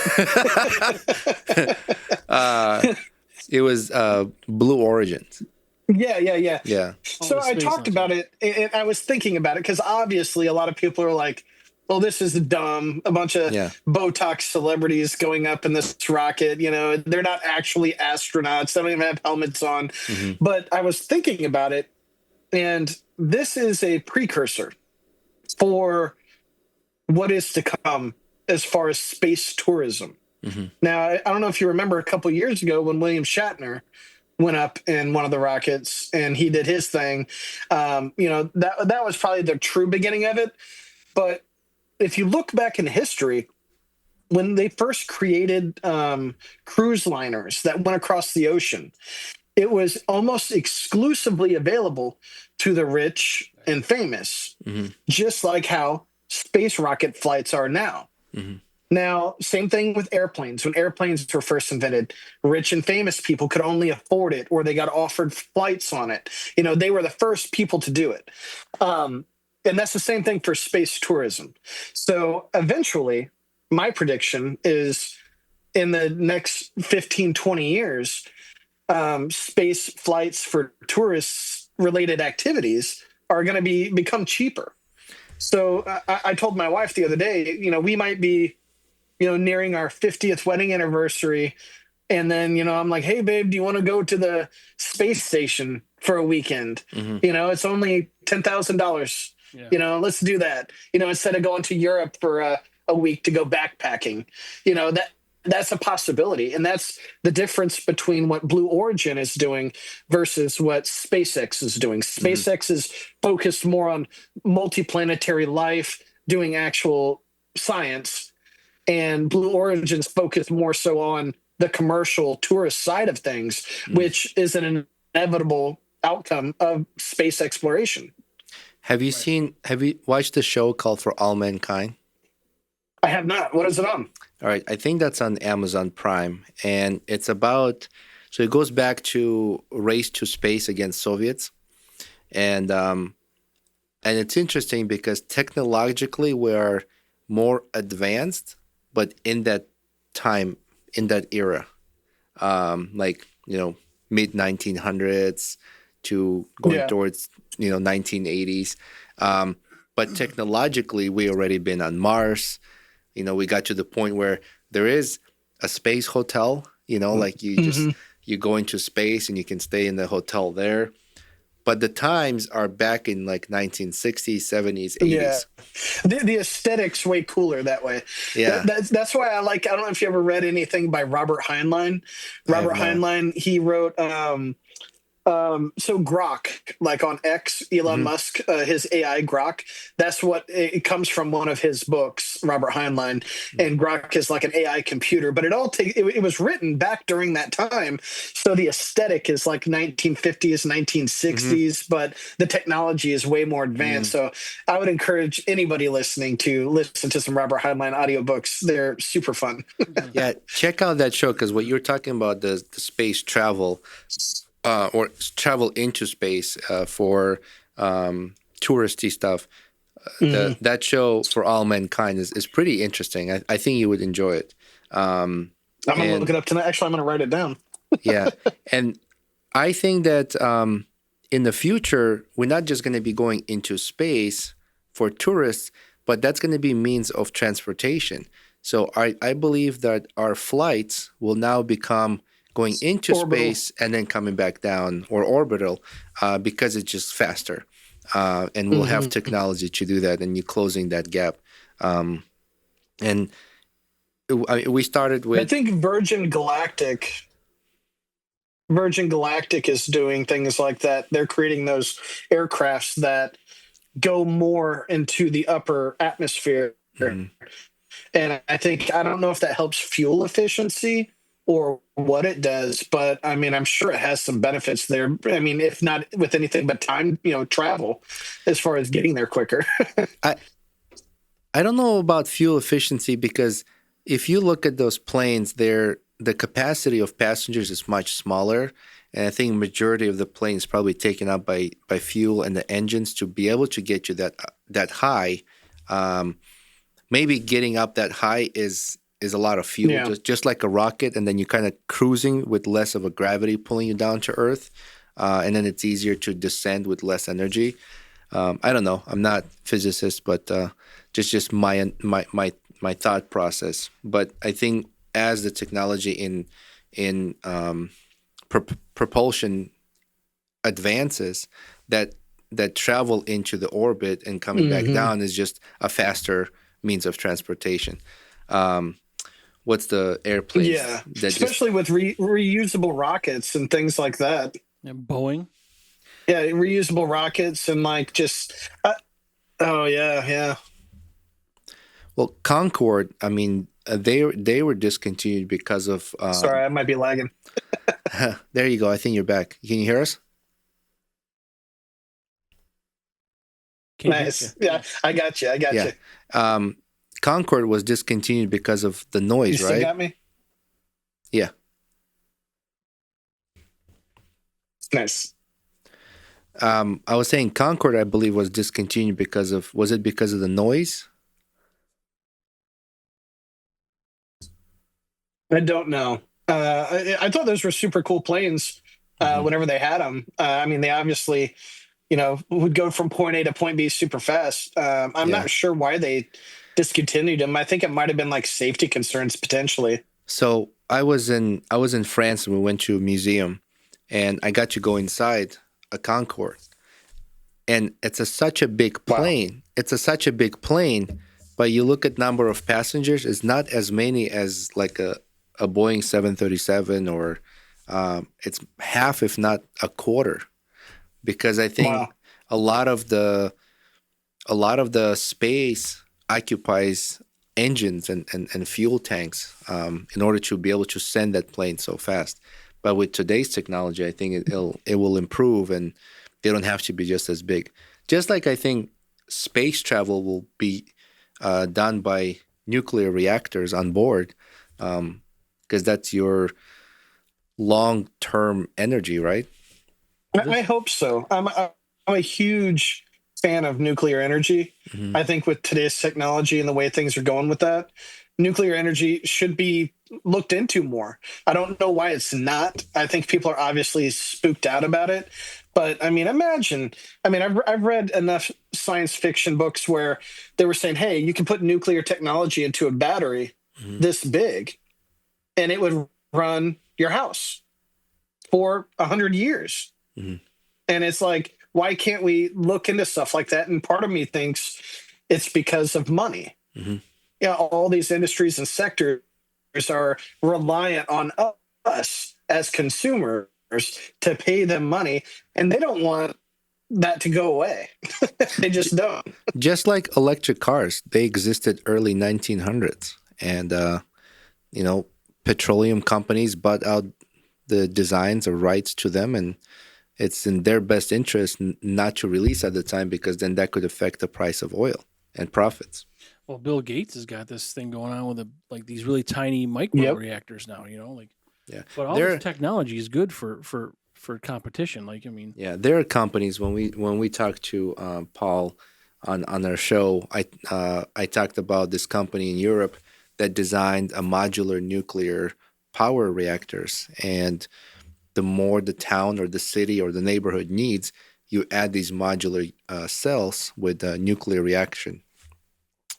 it. It was Blue Origins. Yeah. So I space talked lunch. about it, and I was thinking about it because obviously a lot of people are like, well, this is dumb. A bunch of Botox celebrities going up in this rocket. You know, they're not actually astronauts. They don't even have helmets on. But I was thinking about it, and this is a precursor for what is to come as far as space tourism. Now, I don't know if you remember a couple years ago when William Shatner went up in one of the rockets and he did his thing. You know, that was probably the true beginning of it. But if you look back in history, when they first created cruise liners that went across the ocean, it was almost exclusively available to the rich and famous, just like how space rocket flights are now. Now, same thing with airplanes. When airplanes were first invented, rich and famous people could only afford it, or they got offered flights on it. You know, they were the first people to do it. And that's the same thing for space tourism. So eventually, my prediction is in the next 15, 20 years, space flights for tourists related activities are going to become cheaper. So I told my wife the other day, you know, we might be, you know, nearing our 50th wedding anniversary. And then, you know, I'm like, hey, babe, do you want to go to the space station for a weekend? You know, it's only $10,000. You know, let's do that. You know, instead of going to Europe for a week to go backpacking, you know, that's a possibility. And that's the difference between what Blue Origin is doing versus what SpaceX is doing. SpaceX is focused more on multiplanetary life, doing actual science. And Blue Origin's focused more so on the commercial tourist side of things, Mm. which is an inevitable outcome of space exploration. Right. Have you watched the show called For All Mankind? I have not. What is it on? All right, I think that's on Amazon Prime, and it's about, so it goes back to race to space against Soviets, and it's interesting because technologically we are more advanced, but in that time, in that era, like mid 1900s to going Yeah. towards 1980s, but technologically we already been on Mars. We got to the point where there is a space hotel, like Hmm. you go into space and you can stay in the hotel there. But the times are back in like 1960s, 70s, Yeah. 80s. The aesthetic's way cooler that way. Yeah, That's why I like. I don't know if you ever read anything by Robert Heinlein. I have Robert not. Heinlein, he wrote so Grok, like on X, Elon Hmm. Musk, his AI Grok, that's what it comes from, one of his books, Robert Heinlein. And Grok is like an AI computer, but it was written back during that time. So the aesthetic is like 1950s, Hmm. 1960s, but the technology is way more advanced. Mm. So I would encourage anybody listening to listen to some Robert Heinlein audiobooks. They're super fun. Okay. Yeah, check out that show because what you're talking about, the space travel, or travel into space for touristy stuff. Mhm. That show For All Mankind is pretty interesting. I think you would enjoy it. I'm gonna look And it up tonight. Actually, I'm gonna write it down. yeah, and I think that in the future we're not just going to be going into space for tourists, but that's going to be means of transportation. So I believe that our flights will now become going into Orbital. space and then coming back down, or orbital, because it's just faster. And we'll have Hmm. technology to do that, and you're closing that gap. Um, and we started I with. think Virgin Galactic is doing things like that. They're creating those aircrafts that go more into the upper atmosphere. Mhm. And I don't know if that helps fuel efficiency or what it does, but I mean, I'm sure it has some benefits there. I mean, if not with anything but time, travel as far as getting there quicker. I I don't know about fuel efficiency because if you look at those planes, the capacity of passengers is much smaller, and I think majority of the planes probably taken up by fuel and the engines to be able to get you that high. Um, Maybe getting up that high is a lot of fuel, Yeah. just like a rocket, and then you're kind of cruising with less of a gravity pulling you down to Earth, and then it's easier to descend with less energy. I don't know. I'm not physicist, but just my thought process. But I think as the technology in propulsion advances, that that travel into the orbit and coming back Hmm. down is just a faster means of transportation. Um, what's the airplanes Yeah. that just. Especially with reusable rockets and things like that. And Boeing. Yeah, reusable rockets and like just oh yeah, yeah. Well, Concorde, I mean, they were discontinued because of. Sorry, I might be lagging. There you go. I think you're back. Can you hear us? Can't hear you. Nice. Yeah, I got you. I got Yeah. you. Um, Concorde was discontinued because of the You noise, still right? got me? Yeah. Nice. I was saying Concorde, I believe, was discontinued because of. Was it because of the noise? I don't know. I thought those were super cool planes. Hmm. Whenever they had them, I mean, they obviously, would go from point A to point B super fast. I'm Yeah. not sure why they discontinued them. I think it might have been like safety concerns potentially. So I was in France and we went to a museum, and I got to go inside a Concorde, and such a big Wow. plane. Such a big plane, but you look at number of passengers, it's not as many as like a Boeing 737, or it's half, if not a quarter, because I think Wow. a lot of the a lot of the space occupies engines and fuel tanks in order to be able to send that plane so fast. But with today's technology, I think it will improve, and they don't have to be just as big. Just like I think space travel will be done by nuclear reactors on board, because that's your long-term energy, right? I hope so. I'm a huge fan of nuclear energy. Hmm. I think with today's technology and the way things are going with that, nuclear energy should be looked into more. I don't know why it's not. I think people are obviously spooked out about it. But I mean, imagine. I mean, I've read enough science fiction books where they were saying, hey, you can put nuclear technology into a battery Hmm. this big and it would run your house for 100 years. Hmm. And it's like, why can't we look into stuff like that? And part of me thinks it's because of money. Hmm. You know, all these industries and sectors are reliant on us as consumers to pay them money, and they don't want that to go away. They just don't. Just like electric cars, they existed early 1900s, and you know, petroleum companies bought out the designs or rights to them, and it's in their best interest not to release at the time, because then that could affect the price of oil and profits. Well, Bill Gates has got this thing going on with like these really tiny micro Yep. reactors now. Like, Yeah, but all there. this technology is good for competition. Like, I mean, Yeah, there are companies when we talked to Paul on our show. I talked about this company in Europe that designed a modular nuclear power reactors, and the more the town or the city or the neighborhood needs, you add these modular cells with nuclear reaction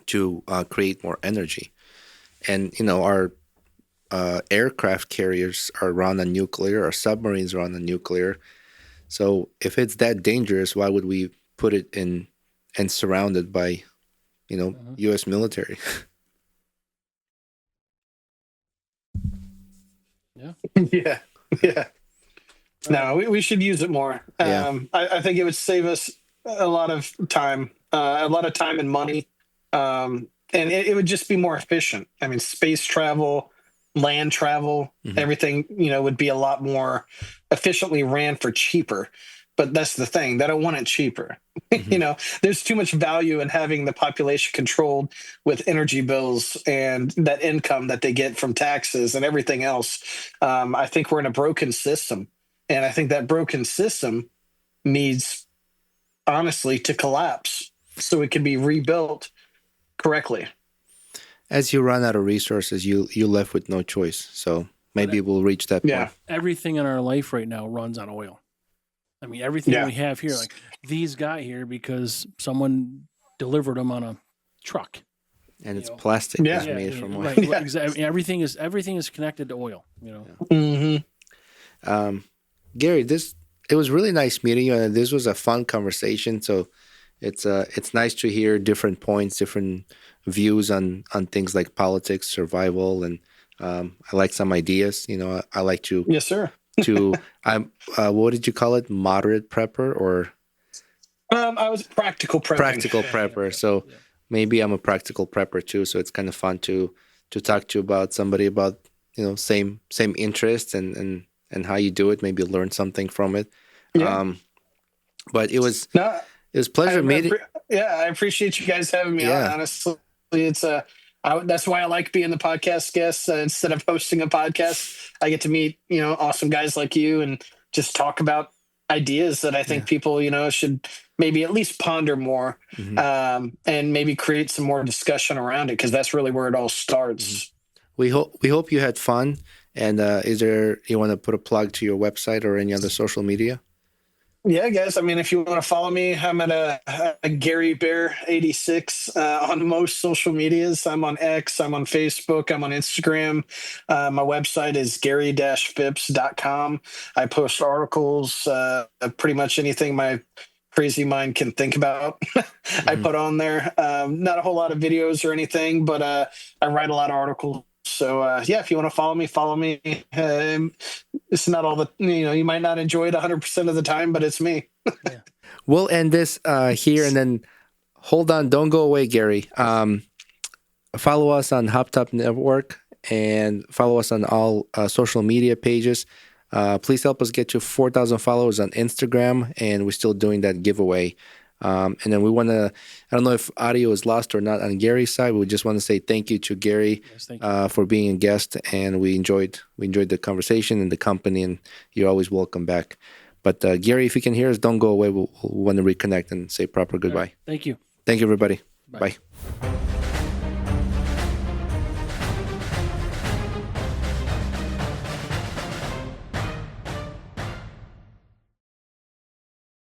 to create more energy. And you know, our aircraft carriers are run on nuclear, our submarines are on nuclear. So if it's that dangerous, why would we put it in and surrounded by, Mhm. U.S. military? Yeah. Yeah. Yeah. No, we should use it more. Yeah. I think it would save us a lot of time and money. And it would just be more efficient. I mean, space travel, land travel, Hmm. everything, would be a lot more efficiently ran for cheaper. But that's the thing. They don't want it cheaper. Hmm. There's too much value in having the population controlled with energy bills and that income that they get from taxes and everything else. I think we're in a broken system. And I think that broken system needs, honestly, to collapse so it can be rebuilt correctly. As you run out of resources, you left with no choice. So maybe we'll reach that Yeah. point. Everything in our life right now runs on oil. I mean, everything Yeah. we have here, like these got here because someone delivered them on a truck. And You it's know. plastic Yeah. that's made from oil. right. Yeah. Exactly. Everything is connected to oil. Hmm. Gary, it was really nice meeting you, and this was a fun conversation. So it's nice to hear different points, different views on things like politics, survival, and I like some ideas. I like Yes, sir. I'm what did you call it? Moderate prepper or I was practical prepping. practical prepper? So Yeah. maybe I'm a practical prepper too. So it's kind of fun to talk to you about somebody about same interests and how you do it. Maybe learn something from it. Yeah. But No, it was a pleasure meeting. I appreciate you guys having me on. Yeah. Honestly, that's why I like being the podcast guest instead of hosting a podcast. I get to meet awesome guys like you and just talk about ideas that I think people should maybe at least ponder more, Mhm. and maybe create some more discussion around it, because that's really where it all starts. We hope you had fun. And is there you want to put a plug to your website or any other social media? Yeah, guys. I mean, if you want to follow me, I'm at a Gary Bear 86 on most social medias. I'm on X, I'm on Facebook, I'm on Instagram. My website is gary-phipps.com. I post articles, pretty much anything my crazy mind can think about. I Mhm. put on there. Not a whole lot of videos or anything, but I write a lot of articles. So yeah, if you want to follow me. It's not all the you might not enjoy it 100% of the time, but it's me. We'll end this here, and then hold on, don't go away, Gary. follow us on Hop Top Network and follow us on all social media pages. Please help us get to 4,000 followers on Instagram, and we're still doing that giveaway. And then we want to, I don't know if audio is lost or not on Gary's side. We just want to say thank you to Gary Yes, thank you. for being a guest, and we enjoyed the conversation and the company, and you're always welcome back. But Gary, if you can hear us, don't go away. We'll want to reconnect and say proper goodbye. Thank you. Thank you, everybody. Bye. Bye.